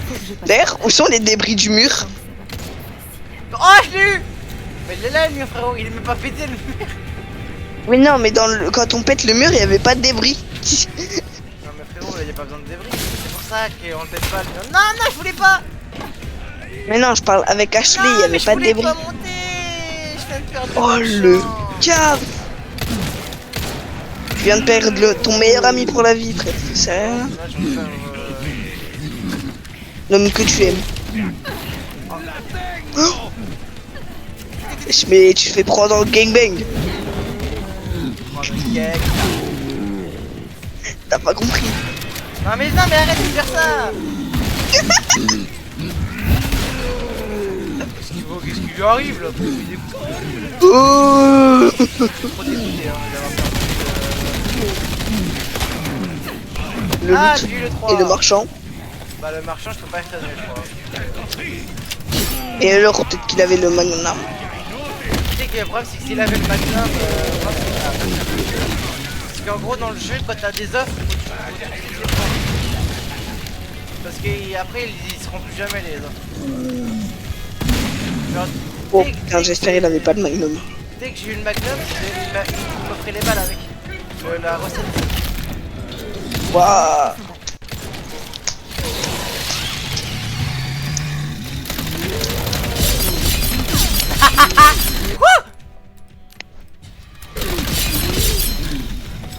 Faut que je passe D'ailleurs, où sont les débris du mur? tant que ça va pas être facile. Oh, je l'ai eu. Mais il est là, le mur, frérot, il est même pas pété, le mur. Oui non, mais quand on pète le mur, il y avait pas de débris. Non, mais frérot, il y a pas besoin de débris. C'est pour ça qu'on le pète pas, le mur. Non, non, je voulais pas. Mais non, je parle avec Ashley, il y Non, avait mais je pas de voulais débris. pas monter. Je viens de perdre Oh le cave. Tu viens de perdre ton meilleur ami pour la vie, frère. C'est rien. Là, je vais faire... L'homme que tu aimes. Oh. Mais tu te fais prendre en gangbang. prendre une gag. T'as pas compris. Non, mais arrête de faire ça. Qu'est-ce qui lui arrive là? Oh. Trop dégoûté, hein, d'avoir perdu, Le Ah, loot j'ai eu le 3. et le marchand. Bah, le marchand, je peux pas faire je crois. Et alors, peut-être qu'il avait le magnum. Tu sais que le problème, c'est que s'il avait le magnum, moi, parce qu'en gros, dans le jeu, quand t'as des offres, faut les prendre. Parce qu'après, ils seront plus jamais les offres. Genre, Oh dès- putain, dès- j'espère il avait pas de magnum. Dès que j'ai eu le magnum, il m'offrait les balles avec. La recette. Waouh.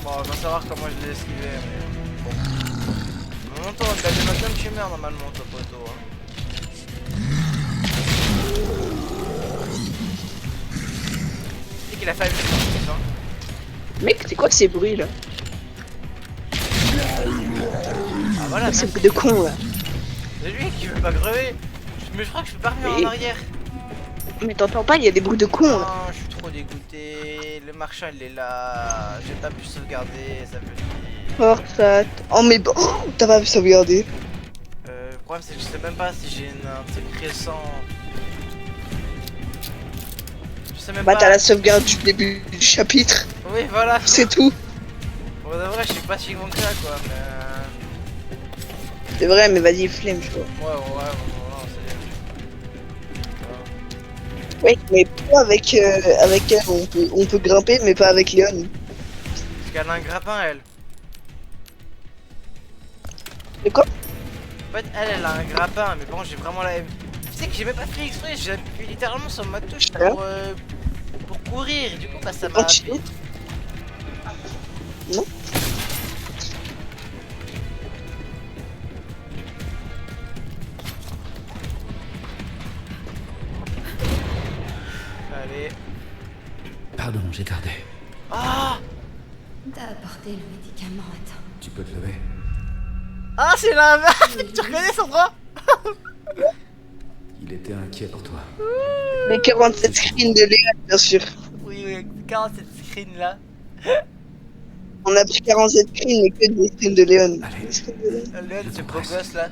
Bon, on va savoir comment je l'ai esquivé, mais bon. Monto, t'as des magnum, tu meurs normalement, toi, poteau. Hein. C'est qu'il a fait une hein. Mec, c'est quoi ces bruits là? Ah voilà, C'est merci. de con là. C'est lui qui veut pas crever. Mais je crois que je peux pas revenir Et- en arrière. Mais t'entends pas, il y a des bruits de con Non, là. je suis trop dégoûté. Le marchand il est là. J'ai pas pu sauvegarder, ça veut dire. Forçat. Oh mais bon, t'as pas pu sauvegarder. Le problème c'est que je sais même pas si j'ai un truc récent. Je sais même Bah pas. t'as la sauvegarde du début du chapitre, Oui, voilà. c'est tout. Pour de vrai, je suis pas si bon que ça quoi, mais. C'est vrai, mais vas-y, flemme, tu vois. Ouais, c'est. Ouais, mais pas avec elle, on peut grimper, mais pas avec Léon. Parce qu'elle a un grappin, elle. De quoi? En fait, elle a un grappin, mais bon, j'ai vraiment la. Tu sais que j'ai même pas fait exprès, j'ai appuyé littéralement sur ma touche pour courir, et du coup, bah ça m'a. Continue. Non? Allez. Pardon, j'ai tardé. Ah! T'as apporté le médicament, attends. Tu peux te lever? Ah, c'est la Tu reconnais Sandra? Il était inquiet pour toi. Les 47 screens de Léon, bien sûr. Oui, 47 screens là. On a pris 47 screens, mais que des screens de Léon. Allez. Des screens de Léon. Léon, ce beau gosse là.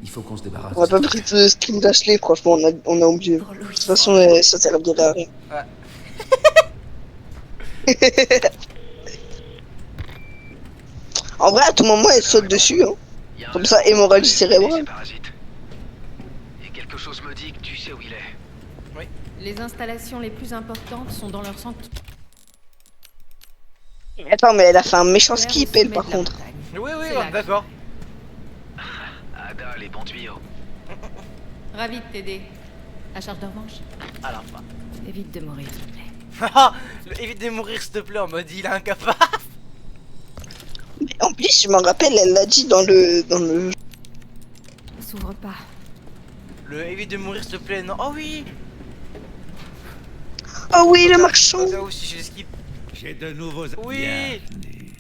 Il faut qu'on se débarrasse. On a pas pris de screen d'Ashley, franchement, on a oublié. Pour Louis. De toute façon, ça servirait à rien. Ouais. En vrai, à tout moment, elle saute dessus, hein. Y a un Comme ça, hémorragie ces cérébrale. parasites. Et quelque chose me dit que tu sais où il est. Les installations les plus importantes sont dans leur centre. Attends, mais elle a fait un méchant skip, elle, par contre. Oui, C'est on là est d'accord. Ada, les bons tuyaux. Ravi de t'aider. À charge de revanche. Alors, pas. Évite de mourir, s'il te plaît. Évite de mourir s'il te plaît en mode il est incapable. plus, je m'en rappelle, elle l'a dit dans le... S'ouvre pas. Le évite de mourir s'il te plaît, non. Oh oui. Oh oui, le marchand. Au cas où si je l'esquive. J'ai de nouveaux... Oui. Bienvenue.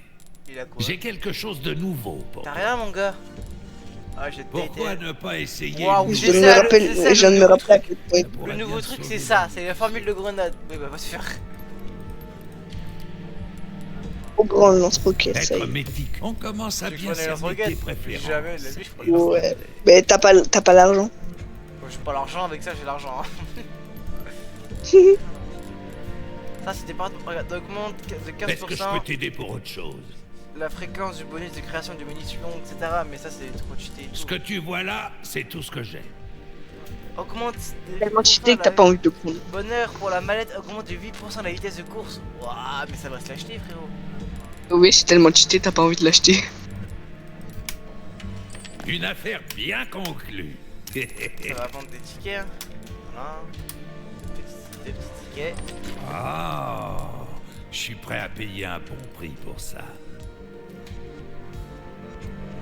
Il a quoi? J'ai quelque chose de nouveau pour T'as toi. rien mon gars? Ah j'ai Pourquoi pété. ne pas essayer Waouh, une Je c'est viens de ça, me rappeler, c'est ça, je viens de le me nouveau rappeler à truc. quel point. Ça pourrait Le nouveau bien truc sauver c'est ça, la- c'est la formule de grenade. Oui bah va se faire. Au grand lance-roquette, ça y Être est. métique. On commence à Tu bien connais leurs cerner tes requêtes. préférences. Jamais de la vie je prends les lance Ouais. Mais t'as pas l'argent. Moi j'ai pas l'argent, avec ça j'ai l'argent. Hein. Ça c'était pas... Regarde, augmente de Est-ce que je 15% peux t'aider pour autre chose? la fréquence du bonus de création de munitions, etc. Mais ça c'est trop cheaté et Ce tout. que tu vois là, c'est tout ce que j'ai. Augmente de Tellement 8% cheaté que la t'as pas envie de prendre. bonheur pour la mallette, augmente de 8% la vitesse de course. Waouh, mais ça va se l'acheter frérot. Oui, c'est tellement cheaté, t'as pas envie de l'acheter. Une affaire bien conclue. Ça va vendre des tickets. Hein. Voilà. Des petits tickets. Oh, je suis prêt à payer un bon prix pour ça.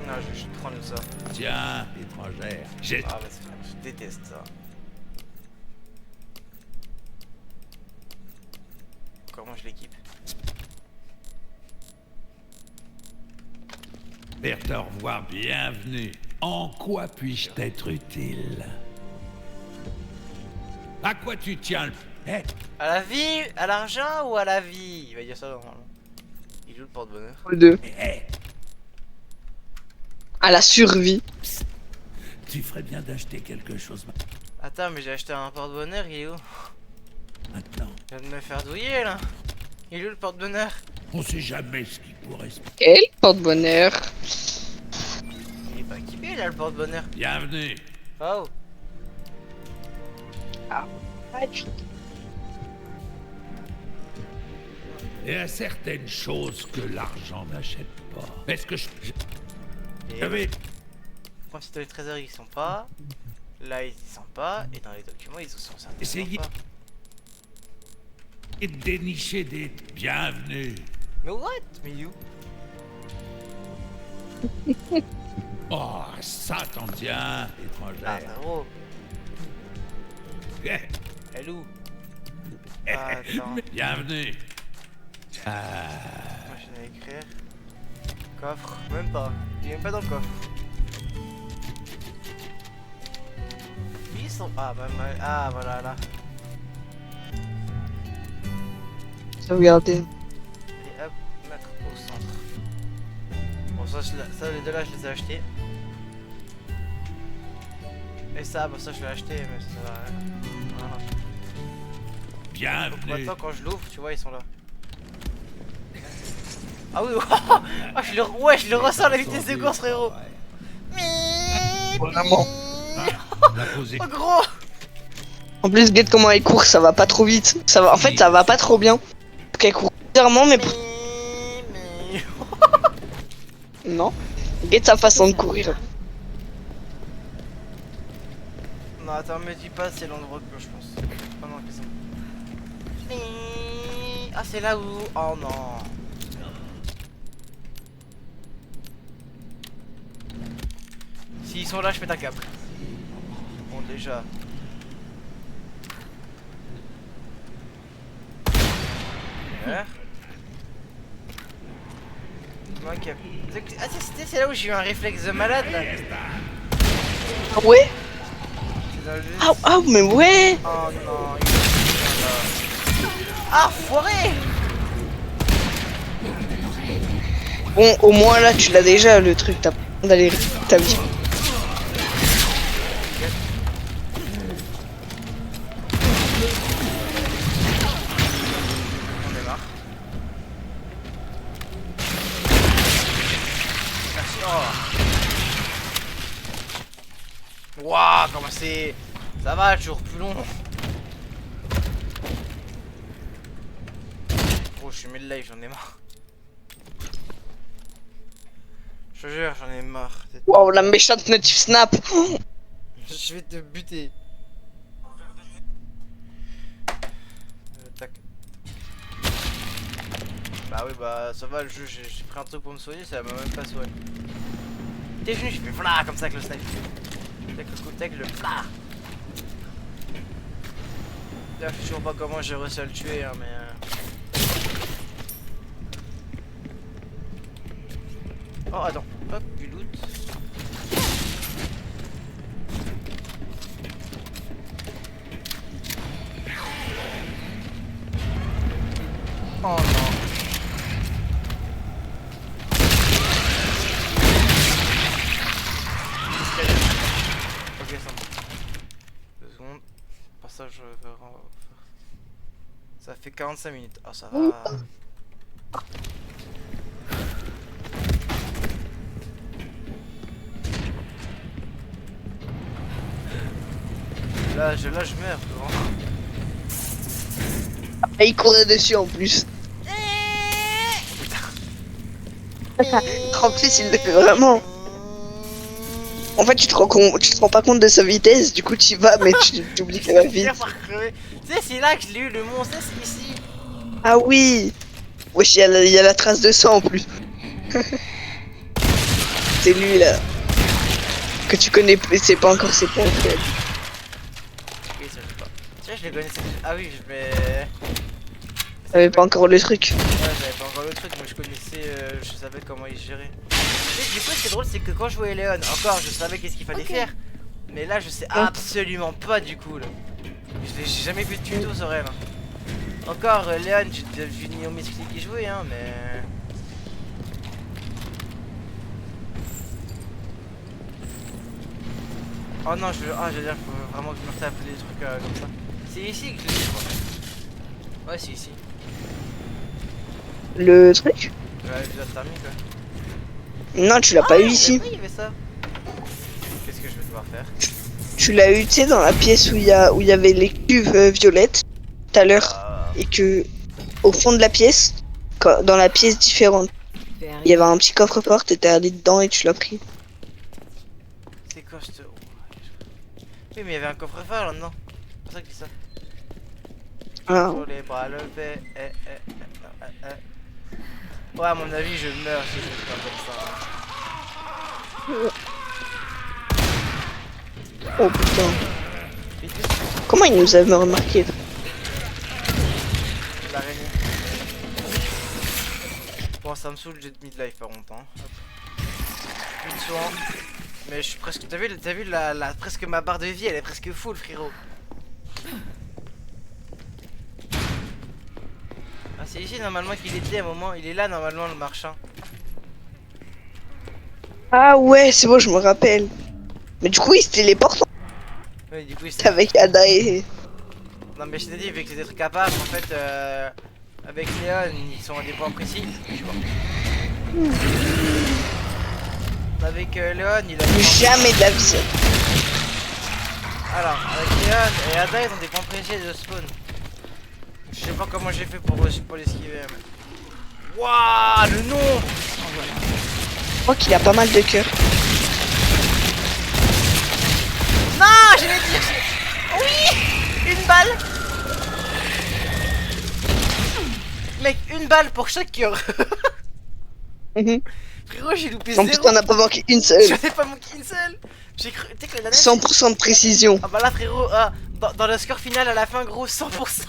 Non, je vais prendre ça. Tiens, étrangère, j'ai... Ah, vas-y, frère, je déteste ça. Comment je l'équipe? Faire te revoir, bienvenue. En quoi puis-je t'être utile? À quoi tu tiens le... Eh, À la vie, à l'argent ou à la vie? Il va dire ça normalement. Il joue le porte-bonheur. Les deux. eh, À la survie. tu ferais bien d'acheter quelque chose Attends, mais j'ai acheté un porte-bonheur, il est où? maintenant. Je viens de me faire douiller là. Il est où le porte-bonheur? On sait jamais ce qui pourrait se... Quel porte-bonheur. Il est pas équipé là le porte-bonheur. Bienvenue. Oh. Il y a certaines choses que l'argent n'achète pas. Est-ce que je... Et J'avais... quand c'est dans les trésors ils sont pas. Là ils y sont pas. Et dans les documents ils sont certainement Essayez- pas. de dénicher des... Bienvenue. Mais what? Mais you? Oh, ça t'en tient, Ah étrangère. frérot. Eh, Elle où? Ah, attends. bienvenue. Ah, Machine à écrire. Coffre. Même pas. Il est même pas dans le coffre. Ils sont... Ah bah... Ah voilà là. Sauvegarder. Et hop, mettre au centre. Bon ça les deux là je les ai achetés. Et ça, bah ça je l'ai acheté mais ça va rien. Voilà. Donc bienvenue. maintenant quand je l'ouvre, tu vois ils sont là. Ah oui, ah, je le ressens la vitesse de course frérot. Vraiment. La poser. Oh gros. En plus, guette comment elle court, ça va pas trop vite. Ça va, en fait, ça va pas trop bien. Donc elle court bizarrement, mais non. Guette sa façon de courir. Non attends, me dis pas c'est l'endroit que je pense. Oh non, qu'est-ce que c'est? Ah c'est là où... Oh non. S'ils sont là, je pète un câble. Bon déjà. Super. Ok. Ah c'est là où j'ai eu un réflexe de malade là. Ah ouais? C'est dans le- Ah mais ouais. Oh non, il est là. Ah foiré. Bon, au moins là, tu l'as déjà le truc. T'as pas besoin d'aller ta vie. On est marre. Merci. Oh. Waouh, comment c'est... Ça va, toujours plus long. Oh, je suis mis le live, j'en ai marre. Je te jure, j'en ai marre. Waouh, la méchante native snap. Je vais te buter. Tac. Bah oui, bah ça va, le jeu, j'ai pris un truc pour me soigner, ça m'a même pas soigné. T'es venu, je fais v'là comme ça avec le snipe. Avec le coup de tech, le v'là. Là, je sais toujours pas comment j'ai réussi à le tuer, hein, mais. Oh, attends, hop, du loot. Oh non. Ok, ça va. 2 secondes. Passage vers. Ça fait 45 minutes. Ah, ça va. Là, je meurs, devant. Et il courait dessus en plus. En plus, il le fait vraiment. En fait, tu te rends pas compte de sa vitesse, du coup, tu y vas, mais tu oublies qu'elle va vite. Tu sais, c'est là que je l'ai eu le monstre, c'est ici. Ah oui. Wesh, il y a la trace de sang en plus. C'est lui là. Que tu connais plus, c'est pas encore ses points en fait. Oui, ça je sais pas. Tu vois, je les connaissais. Ah oui, T'avais pas encore le truc. Ouais, j'avais pas encore le truc, mais je connaissais, je savais comment il gérait. Du coup, ce qui est drôle, c'est que quand je jouais Léon, encore, je savais qu'est-ce qu'il fallait faire. Mais là, je sais absolument pas du coup. Là. J'ai jamais vu de tuto sur elle. Hein. Encore, Léon, j'ai vu Nio Mescli qui jouait, hein, mais. Oh non, je veux dire, faut vraiment que je me retape des trucs comme ça. C'est ici que je l'ai, je crois. Ouais, c'est ici. Le truc? Ouais, je l'ai terminé quoi. Non, tu l'as pas eu ici. Il y avait ça. Qu'est-ce que je vais devoir faire? Tu l'as eu, tu sais, dans la pièce où il y avait les cuves violettes tout à l'heure. Et que au fond de la pièce, dans la pièce différente, il y avait un petit coffre-fort, t'étais allé dedans et tu l'as pris. C'est quoi ce... Oui, mais il y avait un coffre-fort là-dedans. C'est pour ça que je dis ça. Ah. Sur les bras levés. Ouais, à mon avis, je meurs si je fais comme ça. Oh putain. Comment il nous avait remarqué? L'araignée. Bon, ça me saoule, j'ai de midlife par contre. Hein. Plus de soin. Mais je suis presque. T'as vu presque ma barre de vie, elle est presque full, frérot. Ah, c'est ici normalement qu'il était à un moment. Il est là normalement, le marchand. Ah ouais, c'est bon, je me rappelle. Mais du coup, il se téléporte. Oui, du coup, C'était avec Ada et. Non, mais je t'ai dit, vu que c'est des trucs capables, en fait, avec Léon, ils sont à des points précis. Avec Léon, il a. Jamais de la vie. Alors, avec Léon et Ada, ils ont des points précis de spawn. Je sais pas comment j'ai fait pour l'esquiver. Mais... Wouah, le nom. Je crois qu'il a pas mal de cœurs. Non, j'allais dire. Oui, une balle. Mec, une balle pour chaque cœur. Frérot, j'ai loupé 0. En plus, t'en as pas manqué une seule. J'en ai pas manqué une seule. J'ai cru. Tu sais que la dernière. 100% de précision. Ah bah là, frérot, dans le score final à la fin, gros, 100%.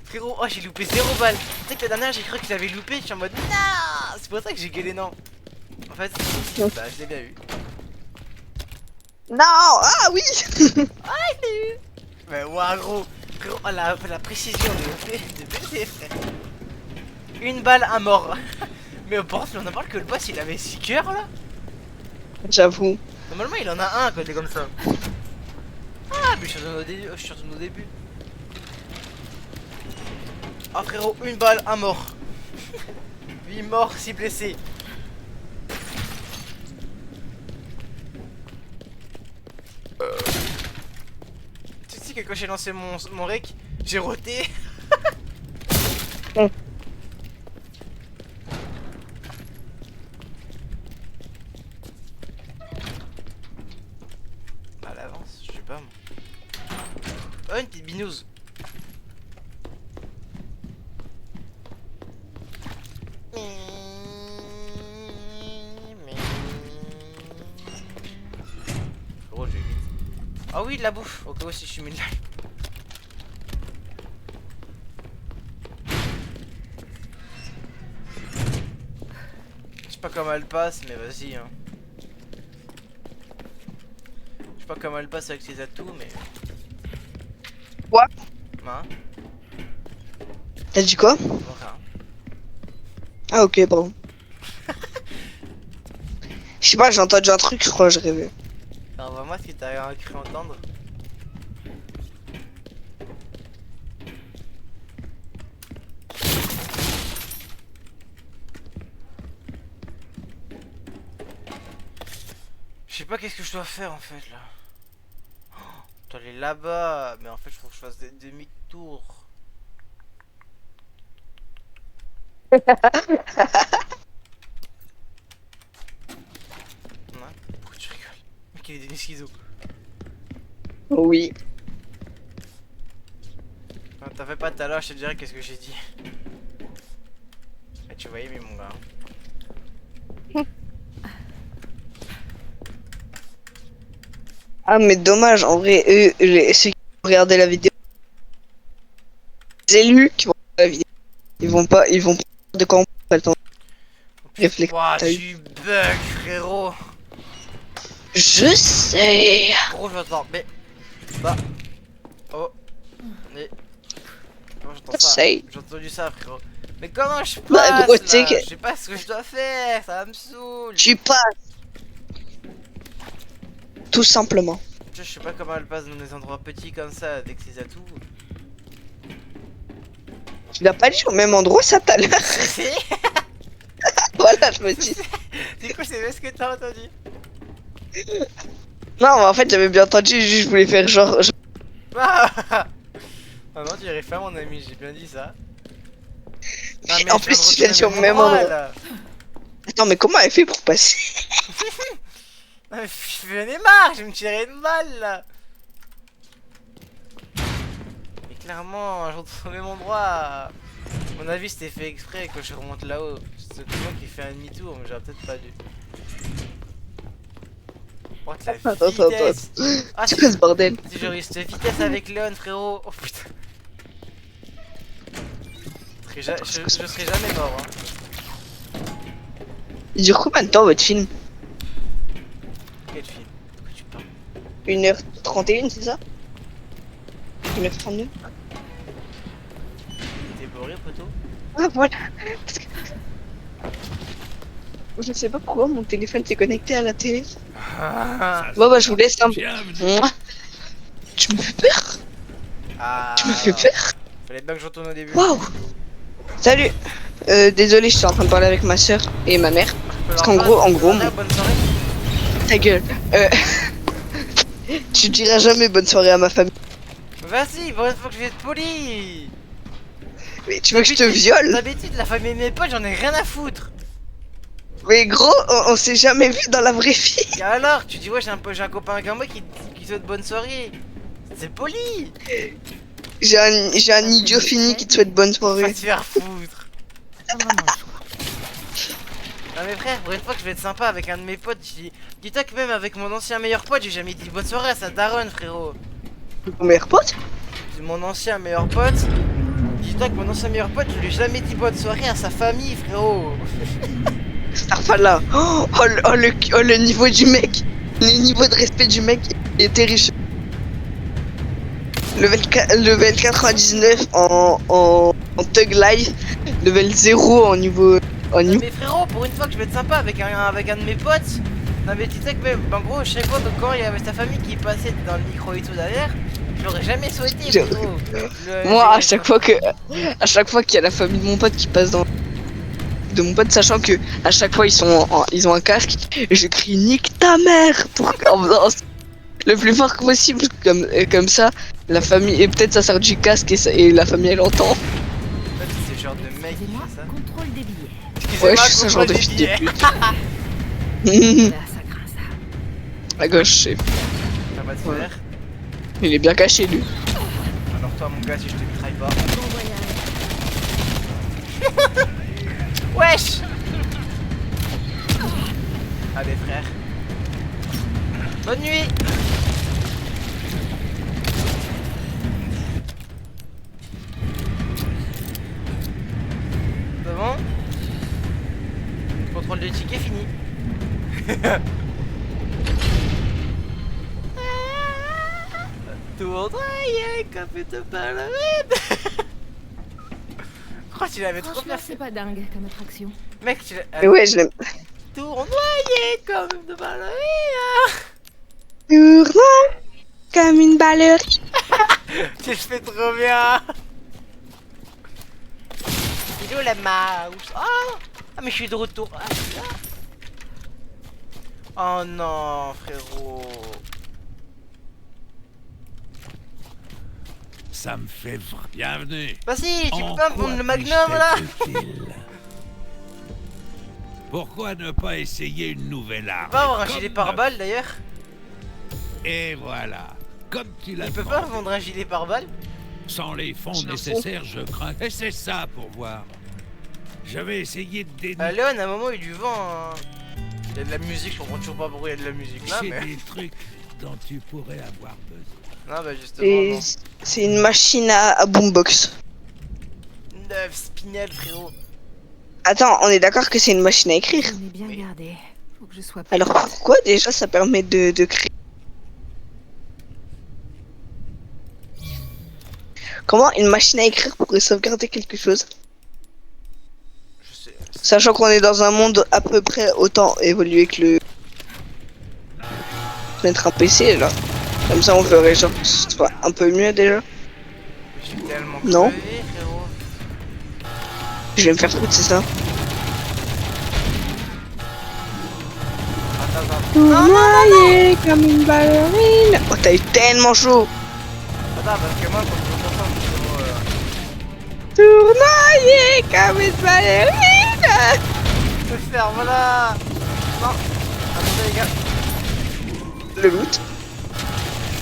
Frérot, oh, j'ai loupé 0 balle. Tu sais que la dernière, j'ai cru qu'il avait loupé. Je suis en mode non. C'est pour ça que j'ai gueulé non. En fait, bah, je l'ai bien eu. Non, ah oui. Ah, je l'ai eu. Mais ouah, gros. Frérot, oh, la précision de BD, frère. Une balle à mort. Mais bon, on en parle que le boss il avait 6 cœurs là. J'avoue. Normalement il en a un quand il est comme ça. Ah mais je suis retourné au début. Ah frérot, une balle, un mort. 8 morts, 6 blessés. Tu sais que quand j'ai lancé mon rec, j'ai roté. À l'avance, je sais pas moi. Oh, une petite binouse. Ah oui, de la bouffe. Au cas où si je suis mis de live. Je sais pas comment elle passe, mais vas-y. Hein. Je sais pas comment elle passe avec ses atouts, mais. Quoi? Hein? T'as dit quoi? Bon, rien. Ah ok, pardon. Je sais pas, j'ai entendu un truc, je crois, j'ai rêvé. Alors, vois-moi ce que t'as cru entendre. Je sais pas qu'est-ce que je dois faire en fait là. Oh, je dois aller là-bas, mais en fait, il faut que je fasse des demi-tours. Ouais, pourquoi tu rigoles? Mec, il est des schizo. Oui. T'as fait pas tout à l'heure, je te dirais qu'est-ce que j'ai dit. Et tu voyais, mais mon gars. Ah mais dommage, en vrai, ceux qui vont regarder la vidéo, les élus qui vont regarder la vidéo, ils vont pas de quoi on pas le temps. Réflexe. Ouah, T'as eu. tu bugs, frérot. Je sais. Gros, j'entends, mais. Bah. Oh. Mais. Comment j'entends ça? Essaye. J'ai entendu ça, frérot. Mais comment je passe Bah, gros, là? tu sais que- Je sais pas ce que je dois faire, ça me saoule. Tu passes. Tout simplement. Je sais pas comment elle passe dans des endroits petits comme ça avec ses atouts. Tu l'as pas dit au même endroit ça tout à l'heure. Voilà, je me dis. Du coup, c'est ce que t'as entendu. Non, mais en fait, j'avais bien entendu, juste je voulais faire genre. Ah non, tu irais faire mon ami, j'ai bien dit ça. Ah, mais En je plus, viens de tu l'as dit au retourner même mon bras, endroit. là. Attends, mais comment elle fait pour passer? Non, mais j'en ai marre, je vais me tirer une balle là. Mais clairement, je retourne au même endroit. À mon avis, c'était fait exprès que je remonte là-haut. C'est moi qui fait un demi-tour, mais j'aurais peut-être pas dû. Oh, que la Attends, vitesse. Ah, C'est quoi ce bordel? c'est genre cette vitesse avec Léon, frérot. Oh putain. Je serai jamais mort. Hein. Il dure combien de temps votre film? Quel film? De quoi tu parles? 1h31, c'est ça? 1h32? T'es bourré, poteau? Ah voilà. Parce que... Je sais pas pourquoi mon téléphone s'est connecté à la télé. Ah, Bon bah je vous laisse un peu. Bienvenue. Mouah. Tu me fais peur. ah, Tu me fais peur. fallait bien que je retourne au début. Waouh. Salut. Désolé, je suis en train de parler avec ma soeur et ma mère. Parce qu'en gros, Bonne soirée. ta gueule. Tu diras jamais bonne soirée à ma famille. Vas-y, bon, faut que je vais être poli. Mais tu veux que je te viole? D'habitude, la famille de mes potes, j'en ai rien à foutre. Mais gros, on s'est jamais vu dans la vraie vie. Et alors, tu dis, ouais, j'ai un copain avec moi qui souhaite bonne soirée. C'est poli. J'ai un idiot fini qui te souhaite bonne Va soirée. te faire foutre. Non mais frère, pour une fois que je vais être sympa avec un de mes potes, dis-toi que même avec mon ancien meilleur pote, j'ai jamais dit bonne soirée à sa daronne, frérot. Ton meilleur pote? Mon ancien meilleur pote, dis-toi que mon ancien meilleur pote, je lui ai jamais dit bonne soirée à sa famille, frérot. Starfall le niveau du mec. Le niveau de respect du mec était riche. Level 99 en Thug Life. Level 0 en niveau. Non, mais frérot, pour une fois que je vais être sympa avec un de mes potes, non mais tu sais que même, en gros, chaque fois que quand il y avait sa famille qui passait dans le micro et tout derrière, je l'aurais jamais souhaité, frérot. Moi, à chaque fois qu'il y a la famille de mon pote qui passe dans de mon pote, sachant que à chaque fois ils ont un casque, et je crie nique ta mère pour le plus fort possible, comme ça, la famille et peut-être ça sert du casque et la famille elle entend. En fait, c'est ce genre de mec qui fait ça. Contrôle des billets. Ouais, je suis ce genre de fille de pute. Là, ça craint ça. À gauche, c'est- Ça va te faire. il est bien caché lui. Alors toi mon gars, si je te mitraille pas. Bon voyage. Wesh. Allez frère. Bonne nuit. contrôle de ticket fini. Tournoyer comme une ballerine. Oh, tu l'avais trop Franchement, bien c'est fait. pas dingue comme attraction. Mec, tu l'as... Mais ouais, je l'aime. Tournoyer comme une ballerine. Tournoie comme une ballerine. Tu le fais trop bien. Il est où la mouse? Oh, ah mais je suis de retour. Ah, je suis là. Oh non, frérot. Ça me fait bienvenue. Vas-y, tu En peux pas me quoi prendre le puis-je magnum là? t'être utile? Pourquoi ne pas essayer une nouvelle arme? Tu peux pas avoir un Comme gilet pare-balles d'ailleurs? Et voilà, comme tu l'as Il peut pas demandé. vendre un gilet pare-balles? Sans les fonds Je m'en nécessaires, je crains. Et c'est ça pour voir. Je vais essayer de dénicher Léon, à un moment, il lui vend un... Il y a de la musique, je comprends toujours pas pourquoi il y a de la musique là, mais... des trucs dont tu pourrais avoir besoin. Non, bah justement, Et non. c'est une machine à boombox. 9 spinel, frérot. Attends, on est d'accord que c'est une machine à écrire. On est bien gardé. Faut que je sois. Alors pourquoi déjà ça permet de créer? Comment une machine à écrire pourrait sauvegarder quelque chose? Je sais. Sachant qu'on est dans un monde à peu près autant évolué que le... Mettre un PC là. Comme ça on ferait genre que ce soit un peu mieux déjà. Je suis tellement Non. crevé, frérot. Je vais me faire foutre, c'est ça. Attends. Tournoyer comme une ballerine. Oh t'as eu tellement chaud. Attends, parce que moi, quand je m'entends, Tournoyer comme une ballerine. je peux faire, voilà. Non. Attendez, les gars. Le loot.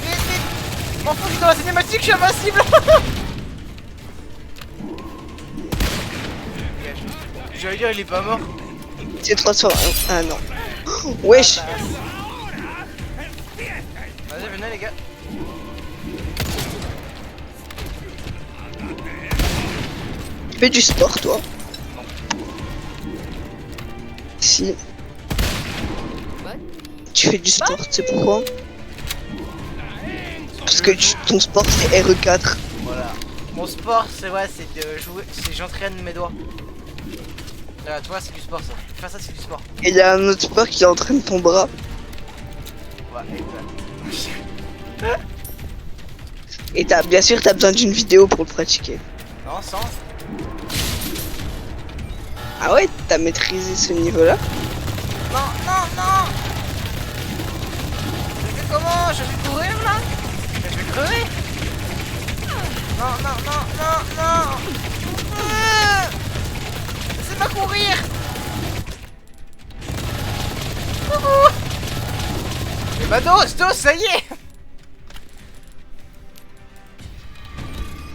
Vite. M'en fous, je suis dans la cinématique, je suis invincible. J'allais dire, il est pas mort. C'est 3 sur 1. Ah non. Wesh. Vas-y, venez, les gars. Tu fais du sport toi? Si. Tu fais du sport, tu sais pourquoi? Parce que ton sport c'est RE4. Voilà. Mon sport, c'est ouais, c'est de jouer, c'est j'entraîne mes doigts. Là, tu vois, c'est du sport ça. Faire ça, c'est du sport. Et il y a un autre sport qui entraîne ton bras. Ouais, exact. Et bien sûr t'as besoin d'une vidéo pour le pratiquer. Non, sans. Ah ouais, t'as maîtrisé ce niveau là? Non. Je fais comment? Je vais courir là? Mais je vais crever. Non. Laissez-moi courir. Coucou. Et ma dose, ça y est.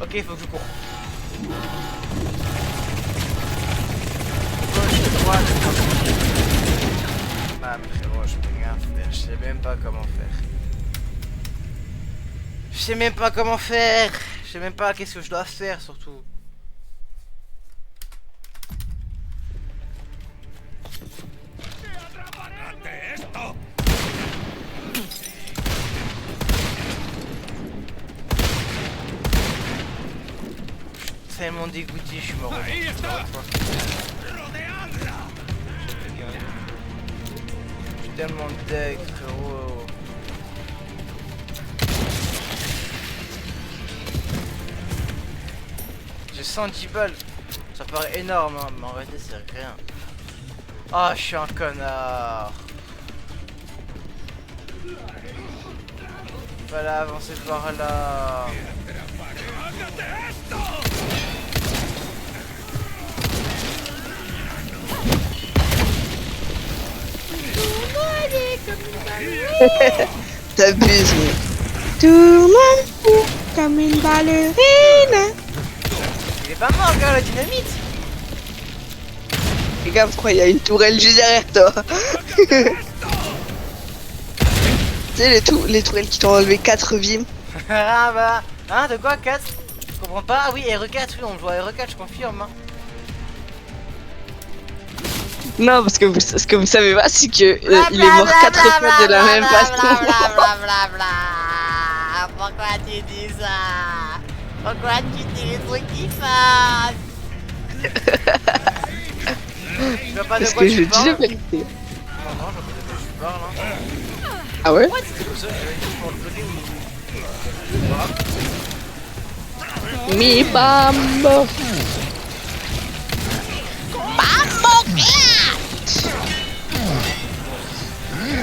Ok, faut que je cours. Gauche, droite. Ah mais frérot, je peux rien faire, je sais même pas comment faire. Je sais même pas comment faire. Je sais même pas qu'est-ce que je dois faire surtout. Tellement dégoûté, je suis mort. Je suis tellement deg, frérot. J'ai 110 balles. Ça paraît énorme, hein, mais en réalité, c'est rien. Ah, je suis un connard. Fallait avancer par là. T'abuses, mais... Tournoie comme une ballerine. Il est pas mort, gars, la dynamite. Les gars, pourquoi il y a une tourelle juste derrière toi? Tu sais, les tourelles qui t'ont enlevé 4 vies. Ah bah. Hein, de quoi 4? Je comprends pas. Ah oui, RE4, oui, on le voit RE4, je confirme. Hein. Non, parce que ce que vous savez pas, c'est que il est mort 4 fois de la même façon. Pourquoi tu dis ça? Pourquoi tu dis les trucs qui fassent? Je vois pas de Parce quoi que tu je dis parles. la vérité. Non, non, je vois pas de quoi tu parles. Hein. Ah ouais? C'est tout ça, j'avais tout pour le côté où... Mi bambo.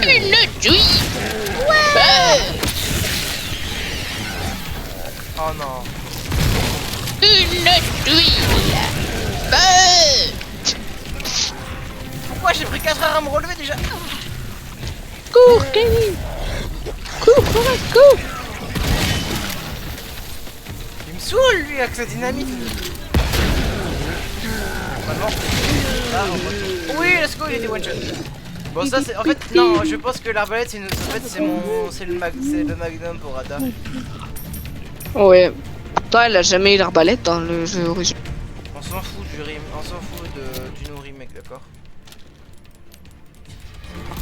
Une tuile. Oh non. Une tuile. Pourquoi j'ai pris 4 heures à me relever déjà? Cours, Kenny. Cours, Forrest, cours. Il me saoule lui avec sa dynamite. Normalement. Ah, oui, let's go, il était one shot. Bon, ça c'est. En fait, non, je pense que l'arbalète c'est une... En fait, c'est le magnum pour Ada. Ouais. Toi, elle a jamais eu l'arbalète dans le jeu original. On s'en fout du rim, on s'en fout du no remake, d'accord?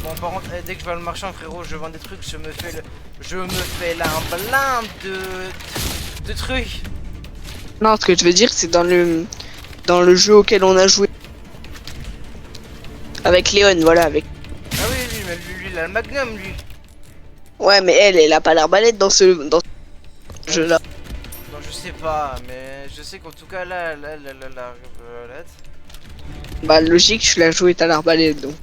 Bon, par contre, dès que je vais le marchand, frérot, je vends des trucs, je me fais là un blinde de trucs. Non, ce que je veux dire, c'est dans le jeu auquel on a joué. Avec Léon, voilà, avec. Ah oui, lui, mais lui, il a le magnum, lui. Ouais, mais elle a pas l'arbalète dans ce jeu-là. Non, je sais pas, mais je sais qu'en tout cas, là, l'arbalète. Bah, logique, tu l'as joué, t'as l'arbalète, donc.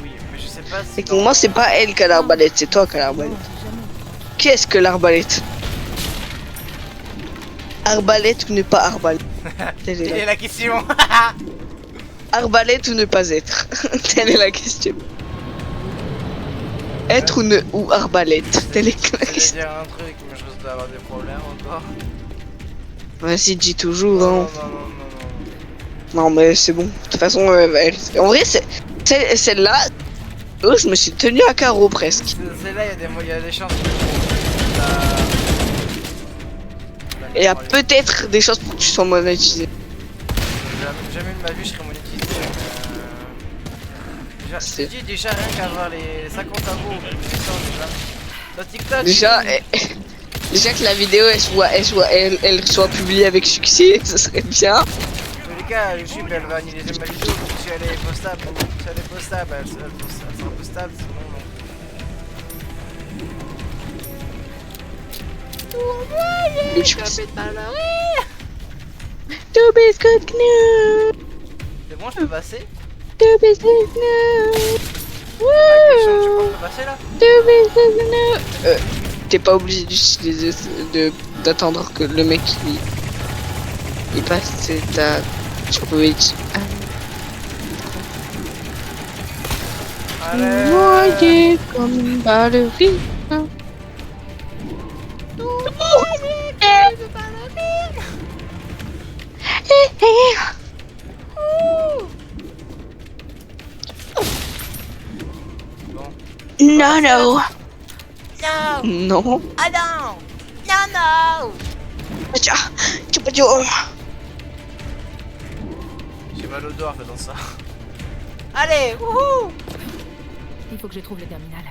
Oui, mais je sais pas si. Techniquement, c'est pas elle qui a l'arbalète, c'est toi qui as l'arbalète. Qu'est-ce que l'arbalète? Arbalète ou ne pas arbalète? Telle Quelle est est la question? Arbalète ou ne pas être? Telle est la question. Être ou arbalète? Telle est la Je vais question. dire un truc, mais je risque d'avoir des problèmes encore. Vas-y, dis toujours, Non, hein. non, non, non, non. Non, mais c'est bon. De toute façon, en vrai, celle-là, oh, je me suis tenu à carreau presque. Celle-là, il y a des chances. Et il y a peut-être des choses pour que tu sois monétisé. Jamais de ma vie je serais monétisé. Déjà, je t'ai dit déjà rien qu'avoir les 50 abos, dans TikTok. Déjà que la vidéo elle soit publiée avec succès, ce serait bien. Dans tous les cas, YouTube elle va analyser ma vidéo, donc si elle est postable, elle sera postable, sinon non. YouTube. To be good news. C'est bon, je peux passer? To be good news. Tu crois que je peux passer là? To be good news. T'es pas obligé d'utiliser d'attendre que le mec il passe, c'est ta Twitch. Allez. Noyé comme une ballerine. Non, non. Non! Non. Ah non! Non, non! J'ai mal au doigt en faisant ça. Allez! Wouhou! Il faut que je trouve le terminal.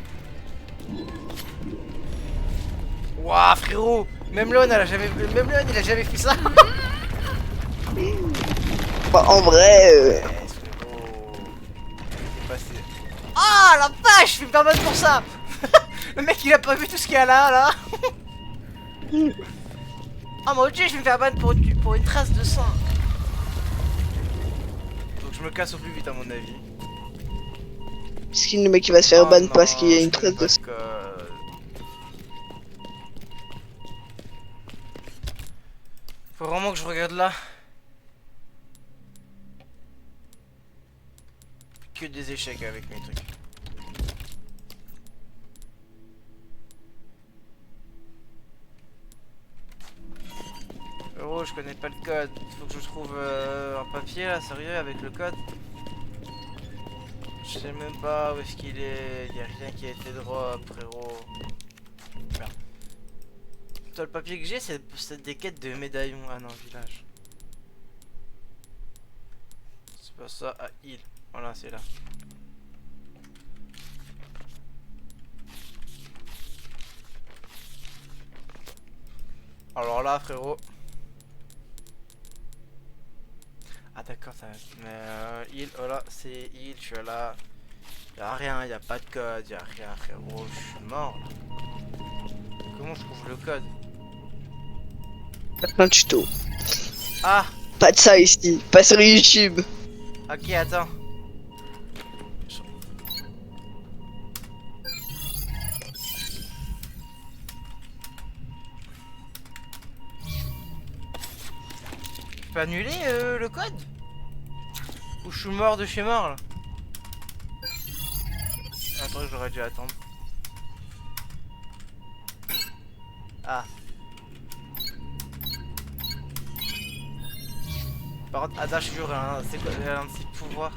Wouah, frérot! Même Léon, il a jamais fait ça! Bah, en vrai. Oh la vache! Je vais me faire mal pour ça! Le mec il a pas vu tout ce qu'il y a là! Oh mon dieu, je vais me faire ban pour une trace de sang! Donc je me casse au plus vite à mon avis. Parce qu'il le mec qui va se faire Oh ban non, parce qu'il y a je une trace connais de. pas ce code. Faut vraiment que je regarde là. Que des échecs avec mes trucs. Oh, je connais pas le code. Faut que je trouve un papier là, sérieux, avec le code. Je sais même pas où est-ce qu'il est. Y a rien qui a été drop, frérot. Merde. Toi, le papier que j'ai, c'est des quêtes de médaillons. Ah non, village. C'est pas ça. Ah, île. Voilà, c'est là. Alors là, frérot. Ah d'accord, ça. Mais il, voilà, c'est il, je suis là. Y'a rien, y'a pas de code, y'a rien, frérot, je suis mort. Comment je trouve le code? Un tuto. Ah, Pas de ça ici, pas sur YouTube. ok, attends. Je peux annuler le code? Ou je suis mort de chez mort là? Attends, j'aurais dû attendre. Ah. Par contre, Ada, je jure, c'est quoi? Elle a un petit pouvoir.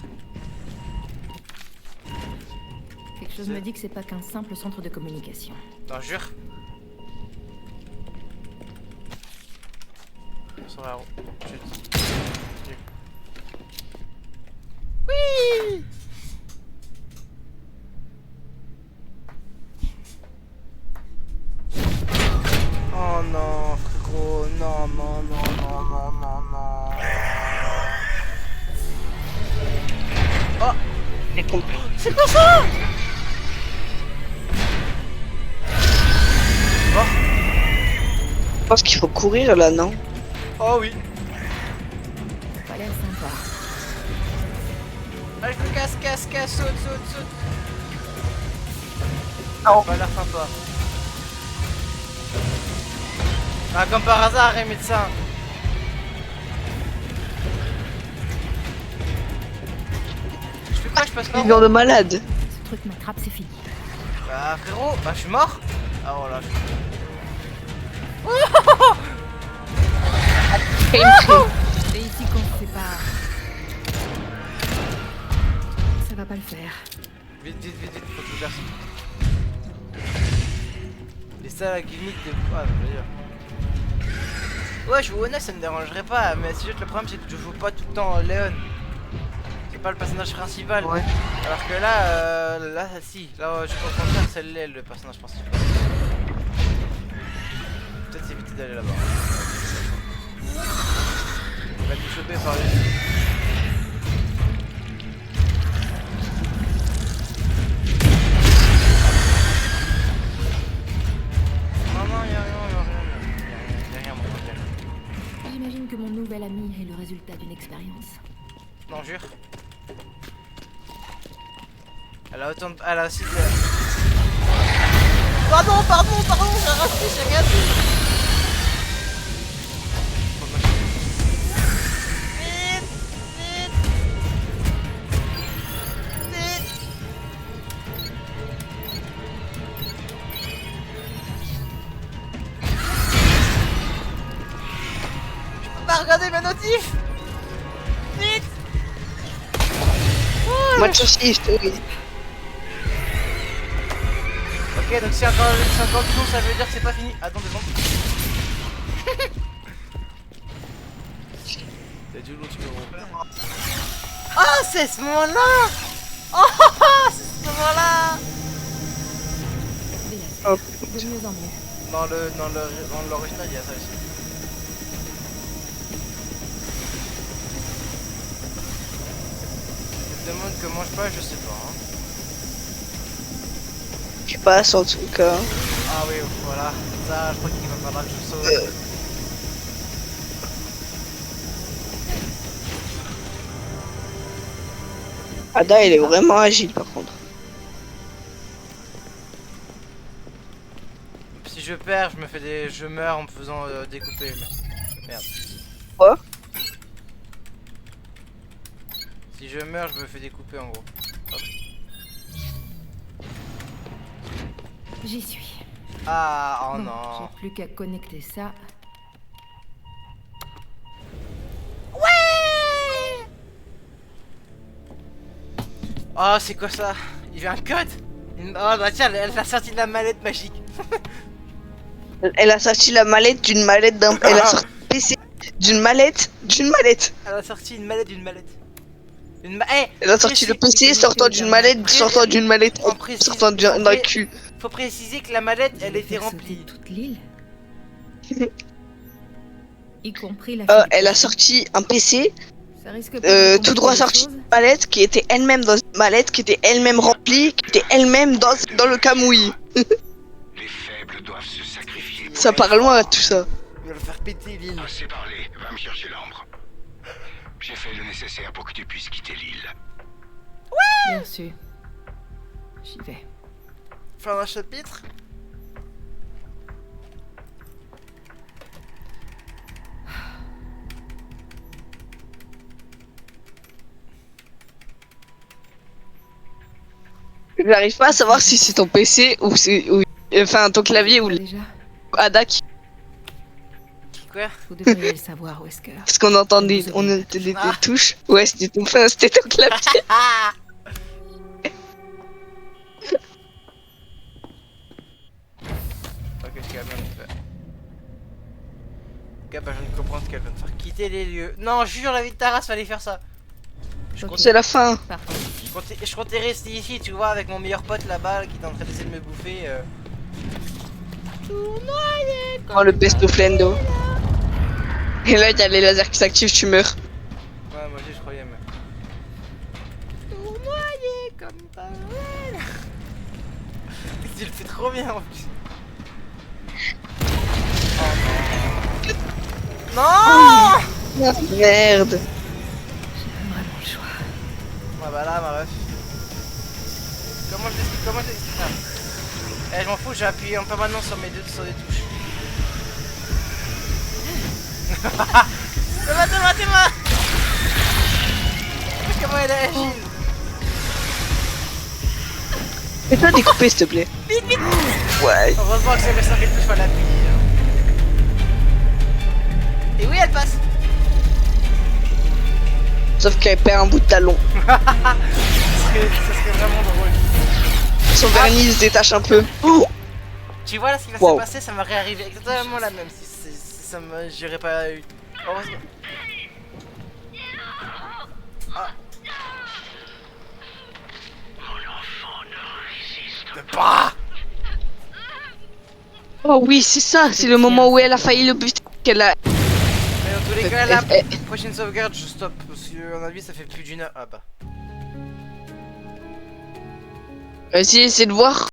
Quelque chose me dit que c'est pas qu'un simple centre de communication. T'en jure? Sur la roue. Chut. Oui! Oh non, frérot, non, non, non, non, non, non, non. Oh! C'est quoi ça? Oh! Je pense qu'il faut courir là, non? Oh oui! Pas l'air sympa. Allez, je me casse, saute, saute, saute! Non. Pas l'air sympa. Ah, comme par hasard, hein, médecin! Je fais quoi? Je passe par Genre où? de malade. Ce truc m'attrape, c'est fini. Bah, frérot, bah, je suis mort! Ah, voilà, je suis C'est ici qu'on se sépare. Ça va pas le faire. Vite, vite, vite, vite, faut que je gère ça. Les salles à gimmick de... Ah, je veux dire. Ouais, je joue honnête, ça me dérangerait pas, mais c'est juste le problème, c'est que je joue pas tout le temps Léon. C'est pas le personnage principal. Ouais. Alors que là, là, si. Là, je au contraire, c'est le personnage principal. Peut-être éviter d'aller là-bas. Il va nous choper par les... Non, non, y'a rien, y'a rien, mon frère. J'imagine que mon nouvel ami est le résultat d'une expérience. Non, jure. Elle a autant de... Elle a aussi de... Pardon, j'ai raté, j'ai rien dit. Vite, vite. Vite. Je peux pas regarder mes notifs. Vite. Moi, je suis oui. Ok, donc si encore 50 tours, ça veut dire que c'est pas fini. Attends 2 secondes. T'as du l'autre numéro. Ah, c'est ce moment-là. Oh, c'est ce moment-là. Oh. De mieux en mieux. Dans l'original, il y a ça aussi. Je me demande comment je passe, je sais pas. Hein. Tu passes en tout cas. Ah oui, voilà. Ça, je crois qu'il va falloir que je saute. Ada, il est vraiment agile par contre. Si je perds, je meurs en me faisant découper. Merde. Quoi? Si je meurs, je me fais découper en gros. Hop. J'y suis. Ah, oh Bon, non. j'ai plus qu'à connecter ça. Oh, c'est quoi ça? Il y a un code? Oh bah tiens, elle a sorti de la mallette magique. Elle a sorti la mallette d'une mallette d'un... Elle a sorti le PC d'une mallette d'une mallette. Elle a sorti une mallette d'une mallette. Elle a sorti le PC sortant d'une mallette, sortant d'un cul. Faut préciser que la mallette, elle était Faire sauter remplie. toute l'île. Y compris la Elle a sorti un PC, Ça risque pas de tout droit compliquer les sorti choses. d'une mallette qui était elle-même dans une mallette, qui était elle-même remplie, qui était elle-même dans le camouille. Les faibles doivent se sacrifier. Ça part loin tout ça. Il va le faire péter l'île. Assez parlé, va me chercher l'ambre. J'ai fait le nécessaire pour que tu puisses quitter l'île. Bien reçu. J'y vais. Fin d'un chapitre. J'arrive pas à savoir si c'est ton PC ou c'est. Enfin, ton clavier ou Déjà, Ada qui. Quoi? vous devriez le savoir, Wesker. Parce qu'on entendait des touches. Ouais, c'était ton clavier. Ah! Ok, qu'est-ce qu'elle vient de faire? Gab, je viens de comprendre ce qu'elle vient de faire. Quitter les lieux. Non, jure la vie de ta race, fallait faire ça. Ok, C'est la fin. parfait. Je comptais rester ici, tu vois, avec mon meilleur pote là-bas qui est en train d'essayer de me bouffer. Oh, le pesto flendo. Et là, il y a les lasers qui s'activent, tu meurs. Ouais, moi aussi je croyais, mais. Tout noyé comme pas. Tu le fais trop bien en plus. Oh non. Non. Ah, merde. J'ai vraiment le choix. Ouais, bah là, ma ref. Comment je t'explique ça? Eh, je m'en fous, j'ai appuyé en permanence sur des touches. T'es-moi. Comment elle est agile. Fais-toi découper, s'il te plaît. Vite. Ouais. Heureusement que c'est le 5 et le plus, fallait appuyer. Et oui, elle passe. Sauf qu'elle perd un bout de talon. Ça serait vraiment drôle. Son vernis se détache un peu. Oh, Tu vois là ce qui va Wow. se passer, ça m'aurait arrivé exactement la même si ça me j'aurais pas eu. Heureusement. Ah. De pas. oh oui, c'est ça. C'est le moment où elle a failli le but. Qu'elle a. Mais dans tous les cas, la Eh, prochaine sauvegarde, je stoppe parce que à mon avis ça fait plus d'une heure. Ah bah. Vas-y, essaie de voir.